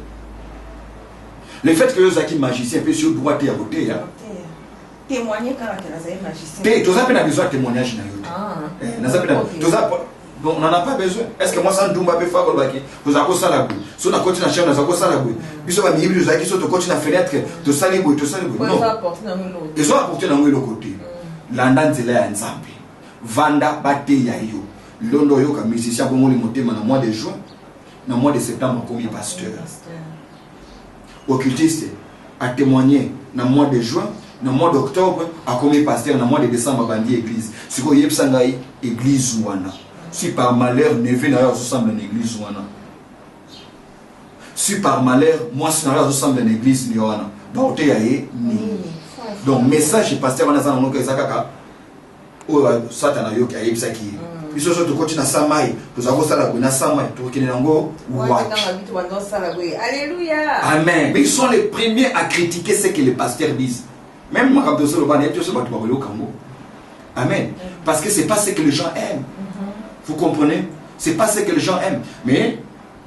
Le fait que les acquis magiciens peut sur droit et à côté. Témoigner quand tu es magicien. Tu as besoin de témoignage. On n'en a pas besoin. Est-ce que moi, ça ne doit pas faire comme ça? Vous avez ça là. Si on a continué à chercher, on a ça là. Puis on va me dire, vous avez continué à fenêtre, tu sali boy, tu sali boy. Non. Ils ont apporté dans le côté. L'andan c'est là ensemble. Vanda bate yayo. Londo yo comme musicien pour moi monter dans le mois de juin. Dans le mois de septembre, comme pasteur. Occultiste a témoigné dans le mois de juin, dans le mois d'octobre, a comme pasteur, dans le mois de décembre, a bandit église. Si vous avez une église ouana. Si par malheur, Neve n'a pas ressemble à une église ouana. Si par malheur, moi, si n'a pas ressemble à une église ouana. Donc, donc, message pasteur, on a ça dans le cas. Oh, Satan a eu qui a eu ça qui. Ils sont tous à Samaï, nous avons ça là, Samaï, tout qui est en Alléluia. Amen. Mais ils sont les premiers à critiquer ce que les pasteurs disent. Même moi, quand je suis Amen. Parce que ce n'est pas ce que les gens aiment. Vous comprenez? Ce n'est pas ce que les gens aiment. Mais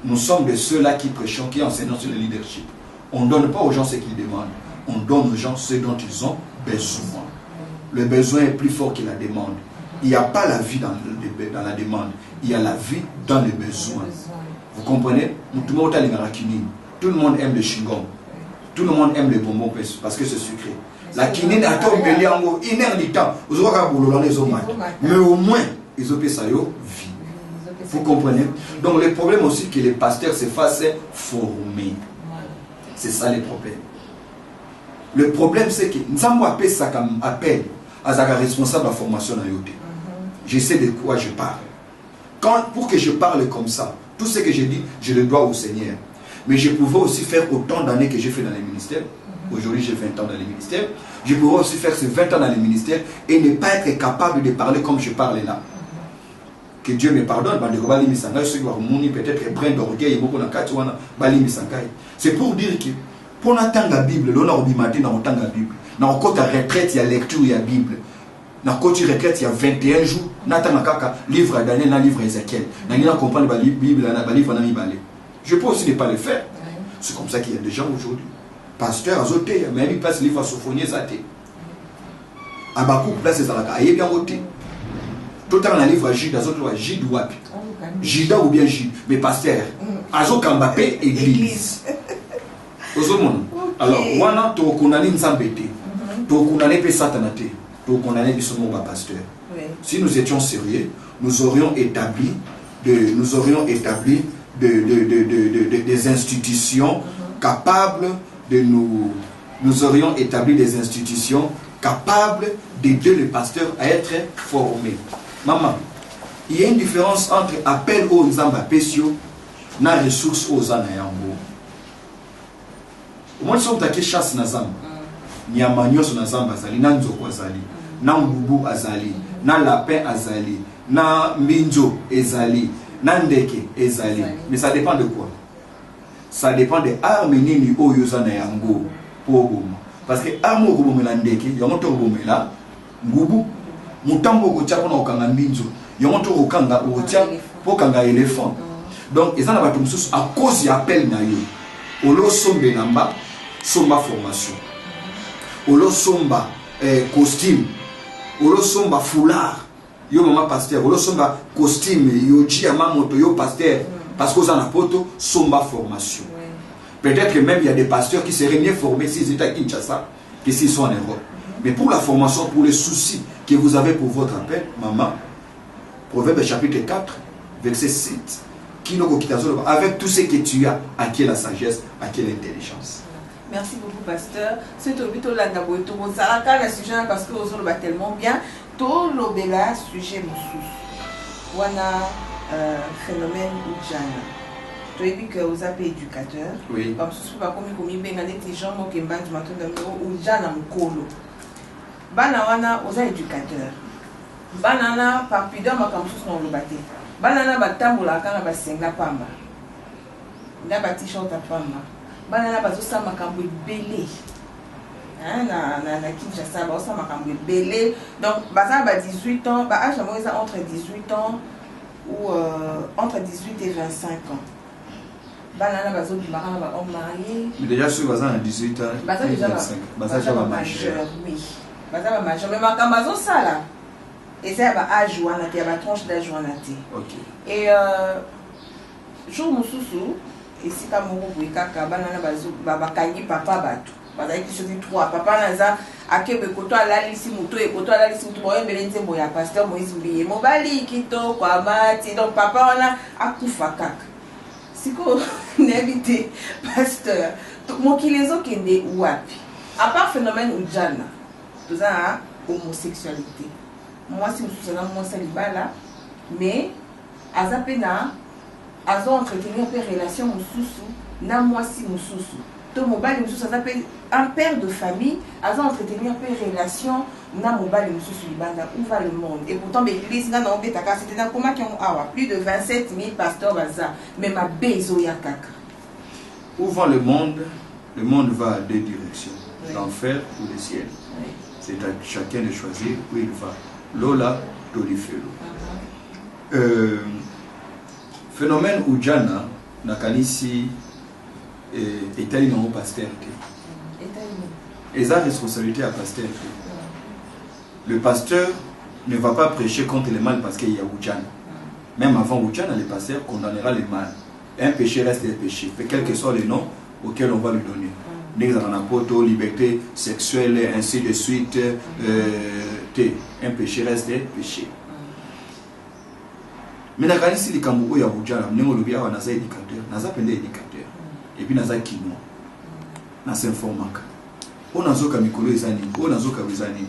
nous sommes de ceux-là qui prêchons, qui enseignent sur le leadership. On ne donne pas aux gens ce qu'ils demandent. On donne aux gens ce dont ils ont besoin. Le besoin est plus fort que la demande. Il n'y a pas la vie dans la demande. Il y a la vie dans les besoins. Vous comprenez? Tout le monde a les kinine. Tout le monde aime le chewing-gum. Tout le monde aime les bonbons parce que c'est sucré. La kinine a tout mêlé en haut. Une heure du temps. Mais au moins, ils ont fait ça vie. Vous comprenez? Donc le problème aussi que les pasteurs se fassent former. C'est ça le problème. Le problème c'est que nous avons appelé ça comme appel à la responsable de la formation à Yoté. Je sais de quoi je parle. Pour que je parle comme ça, tout ce que je dis, je le dois au Seigneur. Mais je pouvais aussi faire autant d'années que j'ai fait dans les ministères. Aujourd'hui, j'ai 20 ans dans les ministères. Je pouvais aussi faire ces 20 ans dans les ministères et ne pas être capable de parler comme je parle là. Que Dieu me pardonne. Peut-être plein d'orgueil. C'est pour dire que pour n'attendre la Bible, l'on a obimaté dans la Bible. Dans le côté retraite, il y a lecture, il y a Bible. Dans le côté retraite, il y a 21 jours. N'attends pas livre Daniel, dans livre Ézéchiel. N'a comprendre la Bible, dans le livre Namibalé. Je peux aussi ne pas le faire. C'est comme ça qu'il y a des gens aujourd'hui. Pasteur, azoté, mais il passe le livre à Sophonie, Zaté. Abakou, place les Alaka, aïe bien voté. Tout le temps, dans le livre Jida, azoté, Jida ou Wapi. Jida ou bien Jida. Mais pasteur, Azo Kambapé, église. Alors, wana to konani nzambete, to konani pe satanate, to konani bisomo ba pasteur. Si nous étions sérieux, nous aurions établi des institutions capables de nous aurions établi des institutions capables d'aider les pasteurs à être formés. Maman, il y a une différence entre appel aux nzamba pesio na ressources aux anayango. Moi, si on a chasse na zamba, nyama nyoso na zamba azali, na nzoko azali, na ngubu azali, na lapin azali, na minjo ezali, na ndeke ezali. Mais ça dépend de quoi? Ça dépend des armes nini oyoza na yango pour boma. Parce que arme okobo la ndeke, yango to bomela ngubu, mutambo ko tshako na okanga minjo, yango to okanga otia pour kanga éléphant. Donc ils en a bato mususu à cause ya appel na yo. Olo sombe namba somba formation. Olo somba costume. Olo somba foulard. yo maman pasteur olo somba costume yo ji ama moto yo pasteur parce que ça na poto somba formation. Peut-être que même il y a des pasteurs qui seraient mieux formés s'ils étaient à Kinshasa que s'ils sont en Europe. Mais pour la formation, pour les soucis que vous avez pour votre appel, maman, Proverbe chapitre 4, verset 7, avec tout ce que tu as, acquis la sagesse, acquis l'intelligence. Merci beaucoup, pasteur. C'est au but de la Naboito. Vous savez, le sujet, parce que vous avez tellement bien. Tout le bel sujet, mon Wana phénomène Ujana. Tu as dit que vous avez éducateur. Oui. Comme ce soit comme il y a des gens qui ont dit Ujana Mukolo. Bana wana oza éducateur. Banana par pudeur makambo na lobate. Banana batambola kanga basenga pamba. Na ba t-shirt à pamba. Banana bazo sa makambo belé. Na Kinshasa ba sa makambo belé. Donc baza ba 18 ans, ba âge moisa entre 18 ans ou entre 18 et 25 ans. Banana bazo bimaka ba homme marié. Mais déjà ceux baza à 18 ans, baza déjà 25, baza déjà majeur. Oui. Baza majeur mais makambazo ça là. Et ça va âge wana te ba tranche d'âge wana te. OK. Et jour mususu esika moko boye kaka banana bazo bakangi papa bato. Bazali ki soki 3 papa naza akebe koto alalisi muto e koto alalisi muto boye mbele nzembo ya pasteur Moïse Mbiye. Mobali kito kwa mati donc papa wana akufa kaka. Siko n'invité pasteur. Mokilezo kende wapi? À part phénomène Ujana. Tout ça homosexualité. Moi si je suis moi célibataire mais azapena azo entretenir une relation mususu na moi si mususu to mobali mususu azapena un père de famille azo entretenir une relation na mobali mususu libanda où va le monde et pourtant l'église na obetaka c'était na comment qui ont awa plus de 27 000 pasteurs baza mais ma bezo ya kaka où va le monde va à deux directions, l'enfer ou le ciel. C'est à chacun de choisir où il va. Lola Tolifelo. Phénomène Ujana, Nakanisi est allé dans le pasteur. Et sa responsabilité à pasteur. Le pasteur ne va pas prêcher contre le mal parce qu'il y a Ujana. Même avant Ujana, le pasteur condamnera le mal. Un péché reste un péché, quel que soit le nom auquel on va lui donner. Liberté sexuelle, ainsi de suite. Un péché reste un péché. Mais si les Cambodgiens ont un éducateur, et puis naza kino, na s'informaka. On a zoka mikolo ezani, on a zoka wizani.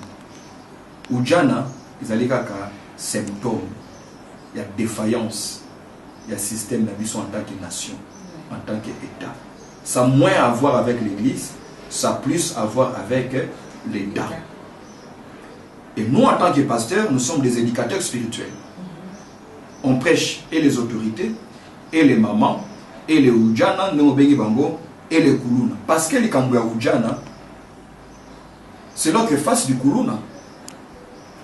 Ujana, ezali kaka symptôme, il y a défaillance, il y a système d'ambition en tant que nation, en tant qu'État. Ça a moins à voir avec l'Église, ça a plus à voir avec l'État. Et nous, en tant que pasteurs, nous sommes des éducateurs spirituels. On prêche et les autorités, et les mamans, et les Ujana, et les Kuluna. Parce que les Kambouya Ujana, c'est l'autre face du Kuluna.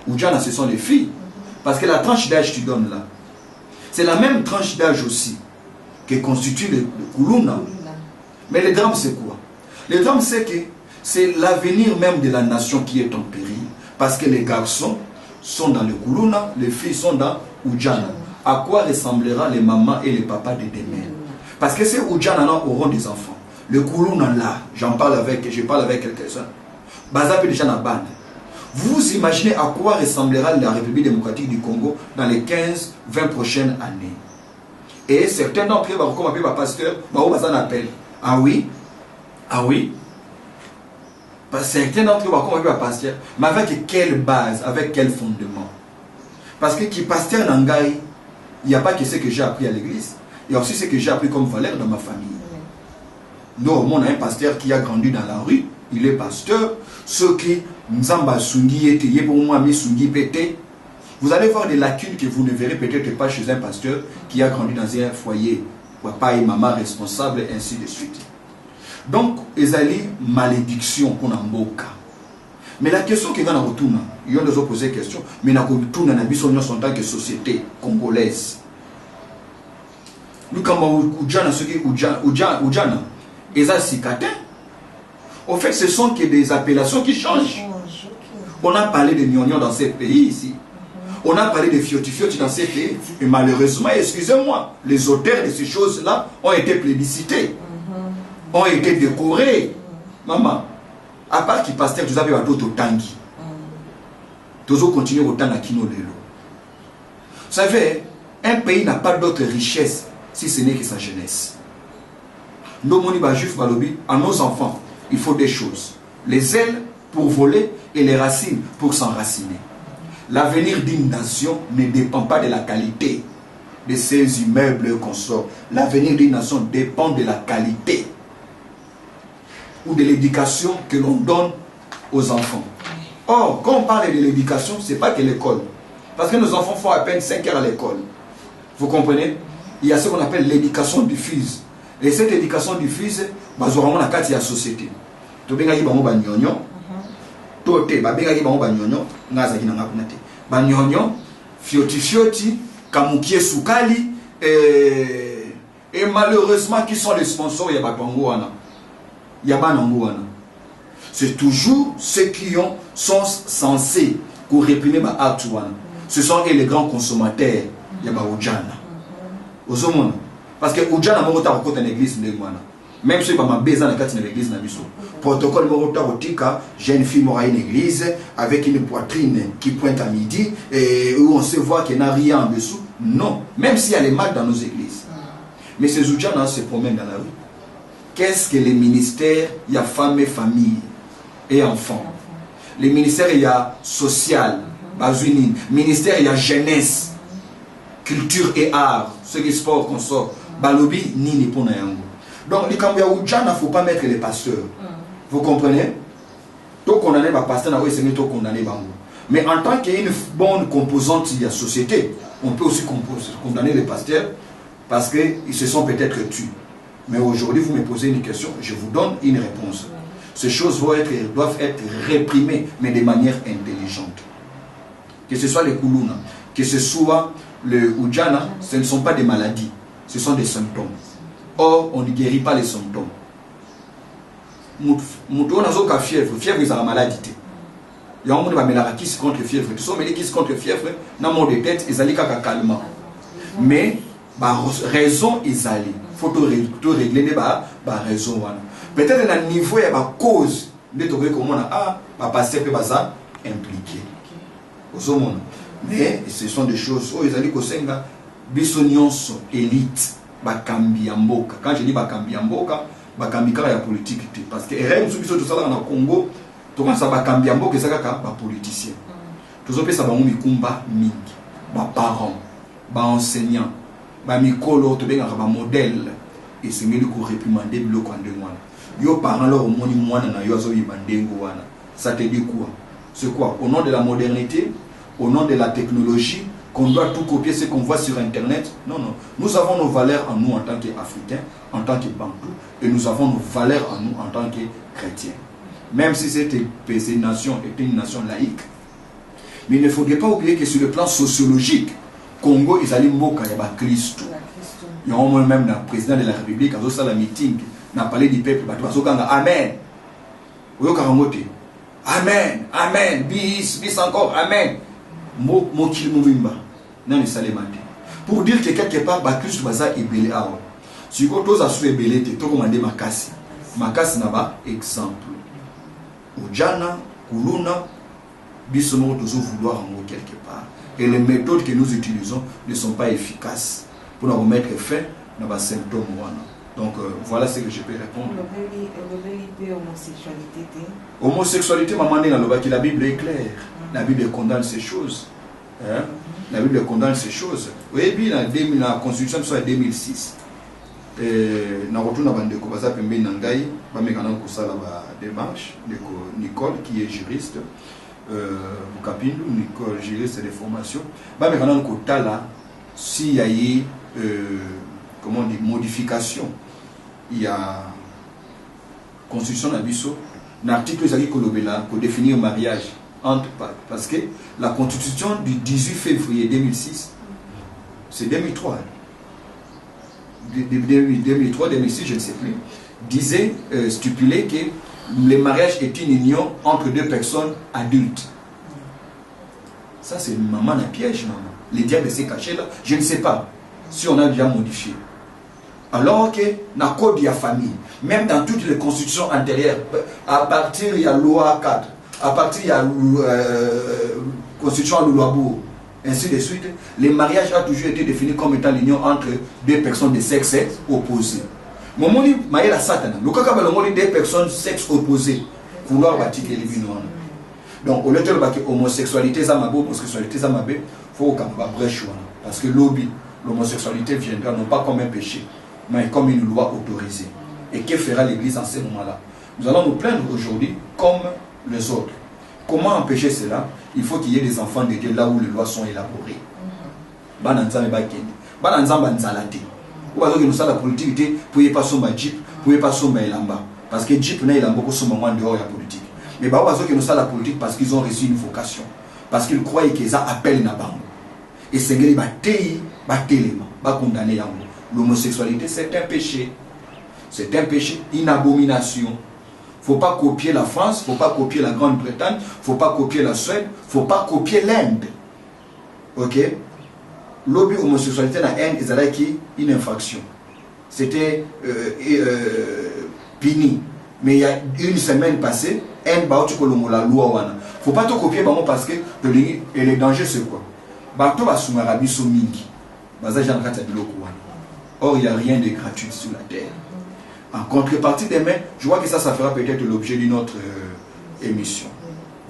Ujana, ce sont les filles. Parce que la tranche d'âge que tu donnes là, c'est la même tranche d'âge aussi qui constitue le Kuluna. Mais le drame, c'est quoi? Le drame, c'est que c'est l'avenir même de la nation qui est en péril. Parce que les garçons sont dans le Kuluna, les filles sont dans Ujana. À quoi ressemblera les mamans et les papas de demain? Parce que ces Ujana auront des enfants. Le Kuluna là, je parle avec quelques-uns. Bazape déjà na bande. Vous imaginez à quoi ressemblera la République démocratique du Congo dans les 15-20 prochaines années? Et certains d'entre eux, comme appelé par pasteur, appellent. Ah oui? Ah oui? Certains d'entre eux, comme appelé par pasteur, mais avec quelle base, avec quel fondement? Parce que qui pasteur Nangaï, il n'y a pas que ce que j'ai appris à l'église, il y a aussi ce que j'ai appris comme valeur dans ma famille. Nous, on a un pasteur qui a grandi dans la rue, il est pasteur. Ceux qui Nzamba Sungi était, vous allez voir des lacunes que vous ne verrez peut-être pas chez un pasteur qui a grandi dans un foyer, papa et maman responsables, et ainsi de suite. Donc, ils allaient malédiction qu'on a moka. Mais la question qui va nous retourner, ils ont posé des questions, mais nous avons retourné en tant que société congolaise. Nous, comme Ujana, ceux qui Ujana, ils ont cicaté. Au fait, ce sont que des appellations qui changent. On a parlé de Nyonyo dans ces pays ici. On a parlé de Fioti dans ces pays. Et malheureusement, excusez-moi, les auteurs de ces choses-là ont été plébiscités. Ont été décorés. Maman, à part qui pasteur, tu as vu d'autres tangi. Tu as continué autant à Kino Lelo. Vous savez, un pays n'a pas d'autre richesse si ce n'est que sa jeunesse. Nos monibas juifs balobi, à nos enfants, il faut des choses. Les ailes pour voler et les racines pour s'enraciner. L'avenir d'une nation ne dépend pas de la qualité de ses immeubles qu'on sort. L'avenir d'une nation dépend de la qualité ou de l'éducation que l'on donne aux enfants. Or, quand on parle de l'éducation, ce n'est pas que l'école. Parce que nos enfants font à peine 5 heures à l'école. Vous comprenez? Il y a ce qu'on appelle l'éducation diffuse. Et cette éducation diffuse, nous avons la carte de la société. Tu as dit fioti, kamukie sukali, et malheureusement, qui sont les sponsors, c'est toujours ceux qui sont censés pour réprimer ma acte. Ce sont les grands consommateurs. Parce que Oudjana Morota rencontre une église de Mwana. Même si ma baisa dans l'église na biso. Protocole Morota Rotika, jeune fille mora une église avec une poitrine qui pointe à midi et où on se voit qu'il n'y a rien en dessous. Non, même s'il y a les mal dans nos églises. Mais ces Oudjana se promènent dans la rue. Qu'est-ce que les ministères? Il y a femmes et familles et enfants. Les ministères, il y a social, bazunine. Ministère, il y a jeunesse, culture et art, ce qui est sport qu'on sort. Balobi, ni ni pour nayango. Donc, les Kambia Oudjan, il ne faut pas mettre les pasteurs. Vous comprenez? Tout condamner les pasteurs, c'est tout condamner les bambous. Mais en tant qu'une bonne composante de la société, on peut aussi condamner les pasteurs parce qu'ils se sont peut-être tués. Mais aujourd'hui, vous me posez une question, je vous donne une réponse. Ces choses doivent être réprimées, mais de manière intelligente. Que ce soit les Koulouna, que ce soit le Oudjana, ce ne sont pas des maladies, ce sont des symptômes. Or, on ne guérit pas les symptômes. Mouton n'a pas fièvre, fièvre c'est la maladie. Il y a un monde qui se contre fièvre. Tout ça, mais qui se contre fièvre, dans mon de tête, ils allaient calmement. Mais, raison, ils allaient. Il faut tout régler les raisons. Peut-être à niveau, il y a une cause de trouver comment on a passé peut ça impliqué. Mais ce sont des choses. Oh, ils allaient kosenga bisonions élite. Bakambiamboka. Quand je dis Bakambiamboka, Bakambika ya politique. Parce que RM sous biso tout ça dans le Congo, tout ça Bakambiamboka c'est kaka ba politicien. Tout ça ça ba mikumba mingi, ba parents, ba enseignants, ba mikolo to benga ba modèle et c'est ngeli ko réprimander biloko ndengwana. Yo parents leur moni mwana na yo azo yibandengo wana. Ça te dit quoi? C'est quoi? Au nom de la modernité, au nom de la technologie, qu'on doit tout copier ce qu'on voit sur Internet. Non, non. Nous avons nos valeurs en nous en tant qu'Africains, en tant que Bantou, et nous avons nos valeurs en nous en tant que chrétiens. Même si cette nation est une nation laïque. Mais il ne faudrait pas oublier que sur le plan sociologique, Congo, ils allaient moka yaba Christ. Il y a même le président de la République, quand il a un meeting, il a parlé du peuple, il a Amen. Amen, Amen, bis encore, Amen. Pour dire que quelque part, Christ va ébélé. Si vous avez ébélé, tu as commandé Makasi. Makasi n'a pas exemple. Oudjana, Koulouna, Bissono, toujours vouloir en quelque part. Et les méthodes que nous utilisons ne sont pas efficaces pour nous remettre fin dans les symptômes. Donc voilà ce que je peux répondre. Homosexualité, la Bible est claire. La Bible condamne ces choses. Hein? La Bible condamne ces choses. Oui, bien, la Constitution soit 2006. Nous retournons à Bandeko Baza Pembe Nangai, Bamekana Kosala démarche, Nicole qui est juriste, Bukapindu, Nicole, juriste de formation, Bamekana Kotala, s'il y a eu, comment on dit, modification, il y a Constitution d'Abisso, l'article qui définit le mariage. Parce que la constitution du 18 février 2006, c'est 2003, 2003, 2006, je ne sais plus, disait, stipulait que le mariage est une union entre deux personnes adultes. Ça, c'est maman un piège, maman. Les diables s'est caché là. Je ne sais pas si on a déjà modifié. Alors que dans le code de la famille, même dans toutes les constitutions antérieures, à partir de la loi 4, à partir de la constitution de la loi Bourg, ainsi de suite, le mariage a toujours été défini comme étant l'union entre deux personnes de sexe opposé. Mon moni maïe la satana. Le cas où deux personnes de sexe opposé vouloir bâtir les vignes. Donc au lieu de bâtir homosexualité zamabo, homosexualité zamabé, faut qu'on va brèche parce que l'homosexualité viendra non pas comme un péché, mais comme une loi autorisée. Et que fera l'Église en ce moment-là? Nous allons nous plaindre aujourd'hui comme les autres. Comment empêcher cela? Il faut qu'il y ait des enfants de Dieu là où les lois sont élaborées. Bananzame bakende, bananzamba nzalate. Ou alors que nous sommes la politique, pouvez pas sommer Jeep, pouvez pas sommer Elamba, parce que Jeep n'a Elamba que sommer moins dehors la politique. Mais bah ou alors que nous sommes la politique parce qu'ils ont reçu une vocation, parce qu'ils croient qu'ils appellent na bango. Et c'est que les batailles, condamner yango. L'homosexualité c'est un péché. C'est un péché, une abomination. Faut pas copier la France, faut pas copier la Grande-Bretagne, faut pas copier la Suède, faut pas copier l'Inde. Ok? L'objet homosexualité dans l'Inde est une infraction. C'était puni. Mais il y a une semaine passée, l'Inde a dit que la loi. Faut pas tout copier parce que le danger c'est quoi? Bato va soumettre à biso mingi. Or il n'y a rien de gratuit sur la terre. En contrepartie des mains, je vois que ça fera peut-être l'objet d'une autre émission.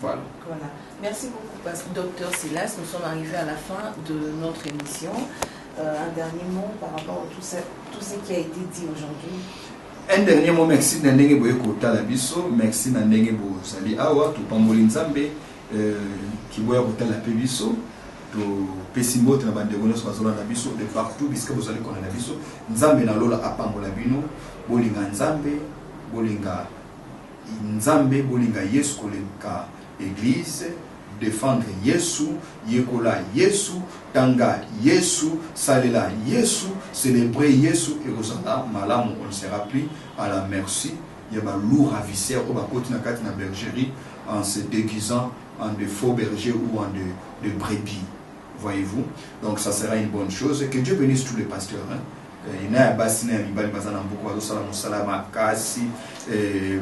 Voilà. Voilà. Merci beaucoup, Docteur Silas. Nous sommes arrivés à la fin de notre émission. Un dernier mot par rapport à tout ce qui a été dit aujourd'hui. Un dernier mot, merci Nandenge Boyeko Talabiso, merci Nandenge Bo Sali Awa, tout Pambolin Zambe, qui voit la Pébiso, tout Pessimbo, tu n'as pas de gonos, de partout, puisque vous allez connaître la Biso, Nzambe na lola apambola bino, bolinga Nzambe, bolinga Nzambe, bolinga Yesu koleka église, défendre Yesu, yekola Yesu, tanga Yesu, salela Yesu, célébrer Yesu et Rosana, malam on ne sera plus à la merci. Il y a un lourd ravisseur au côté de la bergerie en se déguisant en de faux bergers ou en de brebis. Voyez-vous? Donc ça sera une bonne chose. Que Dieu bénisse tous les pasteurs. Il y a un bassiné à l'ibali bazana beaucoup de salam salama kasi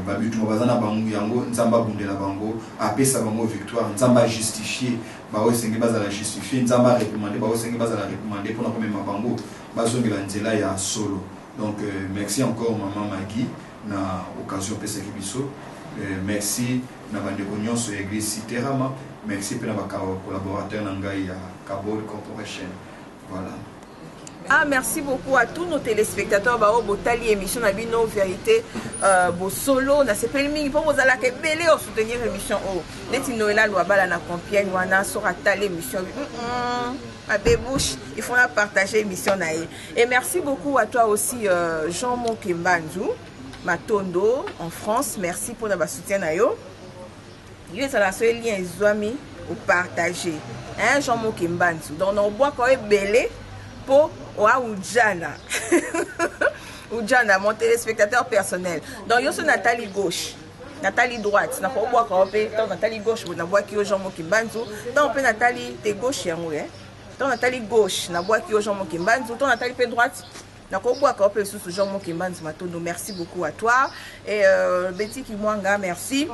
babitu bazana bango yango nzamba bundela bango apesa bango victoire nzamba justifier bawo sengi bazala justifier nzamba réprimander bawo sengi bazala réprimander pour na comme bango bazongela nzela ya solo. Donc merci encore maman Maggie na occasion pesa kibiso. Merci na bandeko nyonso église Citerama. Merci pour nos collaborateurs Nangai à Kabol Corporation. Voilà. Ah, merci beaucoup à tous nos téléspectateurs. Bao Botali émission Nabino Vérité Bo Solo. Na c'est permis pour vous aller que belé au soutenir l'émission. Oh, les Noël Louabala na Compiègne wana sera telle émission. À Bébouche, il faut la partager l'émission naïe. Et merci beaucoup à toi aussi Jean Mokimbanzu Matondo en France. Merci pour notre soutien naïo. Yo ça la seule lien zoami au partager. Hein Jean Mokimbanzu. Donc on boit quand même belé pour Oudjana. Oudjana, mon téléspectateur personnel. Donc, il y a Nathalie gauche, Nathalie droite. N'a pas boire quand on Nathalie gauche, on a boire qui au Jean Mokimbanzu. Donc, on peut Nathalie t'es gauche, donc Nathalie gauche, n'a boire qui au Jean Mokimbanzu. Donc, Nathalie peut droite. Donc, on boit quand on peut sous Jean Mokimbanzu. Merci beaucoup à toi. Et Betty Kimwanga, merci.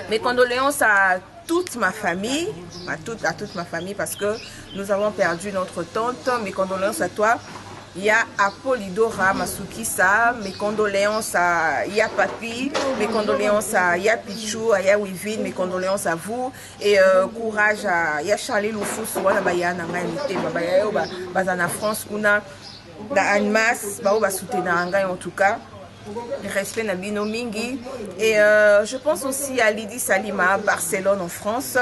Mes condoléances à toute ma famille, à toute ma famille, parce que nous avons perdu notre tante. Mes condoléances à toi. Il y a Apolidora Masukisa, mes condoléances à Ya Papi, mes condoléances à Ya Pichou, à Ya Wivine, mes condoléances à vous. Et courage à Ya Charlie Loufous, Wana Bayana, Bazana France, Kuna, da Anmas, Baoba Soutenanga en tout cas. Respect Nabino Mingi. Et je pense aussi à Lydie Salima à Barcelone en France.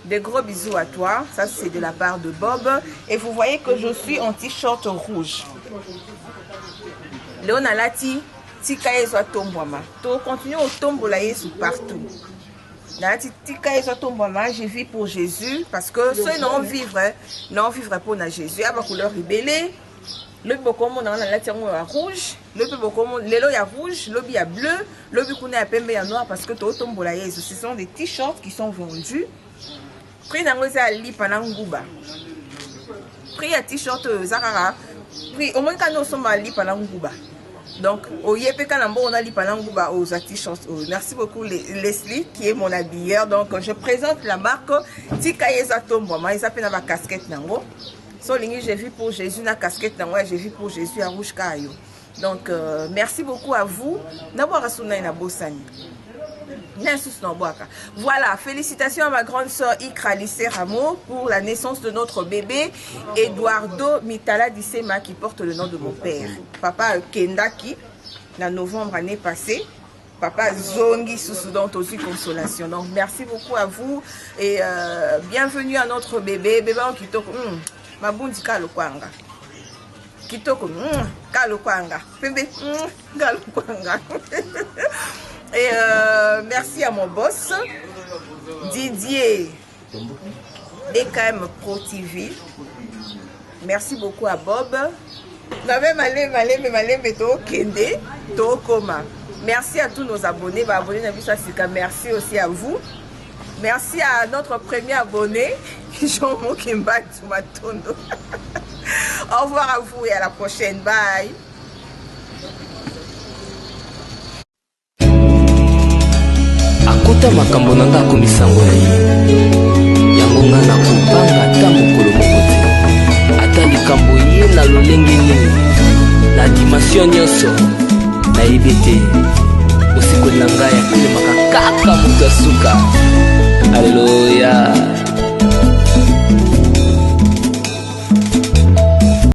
Des gros bisous à toi. Ça c'est de la part de Bob. Et vous voyez que je suis en t-shirt rouge. Léon Alati, Tika Ezwa Tombouama. To continue au tombola Yesu partout. Tika Ezwa Tombouama, je vis pour Jésus. Parce que ceux non vivre pour Jésus. Il y a ma couleur ribellée. Le bokomo na la tiango ya rouge, le bokomo lelo ya rouge, le ya bleu, le bikuna ya pembe ya noir parce que to tombola Yesu. Ce sont des t-shirts qui sont vendus Prix nango eza lipa na nguba. Prix ya t-shirt zakara. Prix au moins quand on somba lipa na nguba. Donc au yepeka na mbo on a lipa na nguba aux t-shirt. Merci beaucoup Leslie qui est mon habilleur. Donc je présente la marque Tika Yeza Tombo. Ma ils appellent ma casquette nango. So lingi j'ai vu pour Jésus na casquette nango, j'ai vu pour Jésus à rouge kayo. Donc merci beaucoup à vous. N'avoir asuna na bosani. Voilà, félicitations à ma grande soeur Ikra Lissé Ramo pour la naissance de notre bébé Eduardo Mitala Dissema qui porte le nom de mon père. Papa Kendaki, en novembre année passée. Papa Zongi Soussoudan aussi consolation. Donc merci beaucoup à vous et bienvenue à notre bébé. Bébé en kitoko. Ma bundi kalo kwanga. Kitoko. Kalo kwanga. Bébé. Kalo kwanga. Et merci à mon boss, Didier, DKM Pro TV. Merci beaucoup à Bob. Merci à tous nos abonnés. Merci aussi à vous. Merci à notre premier abonné, Jean-Mo Kimba Tumatondo. Au revoir à vous et à la prochaine. Bye. Akota makambo nanga komisango na ye yango nga na kopanga ata mokolo moko te ata likambo ye na lolenge nini na dimension nyonso nayebi te osikoli na ngai atelemaka kaka moto ya suka. Alleluya.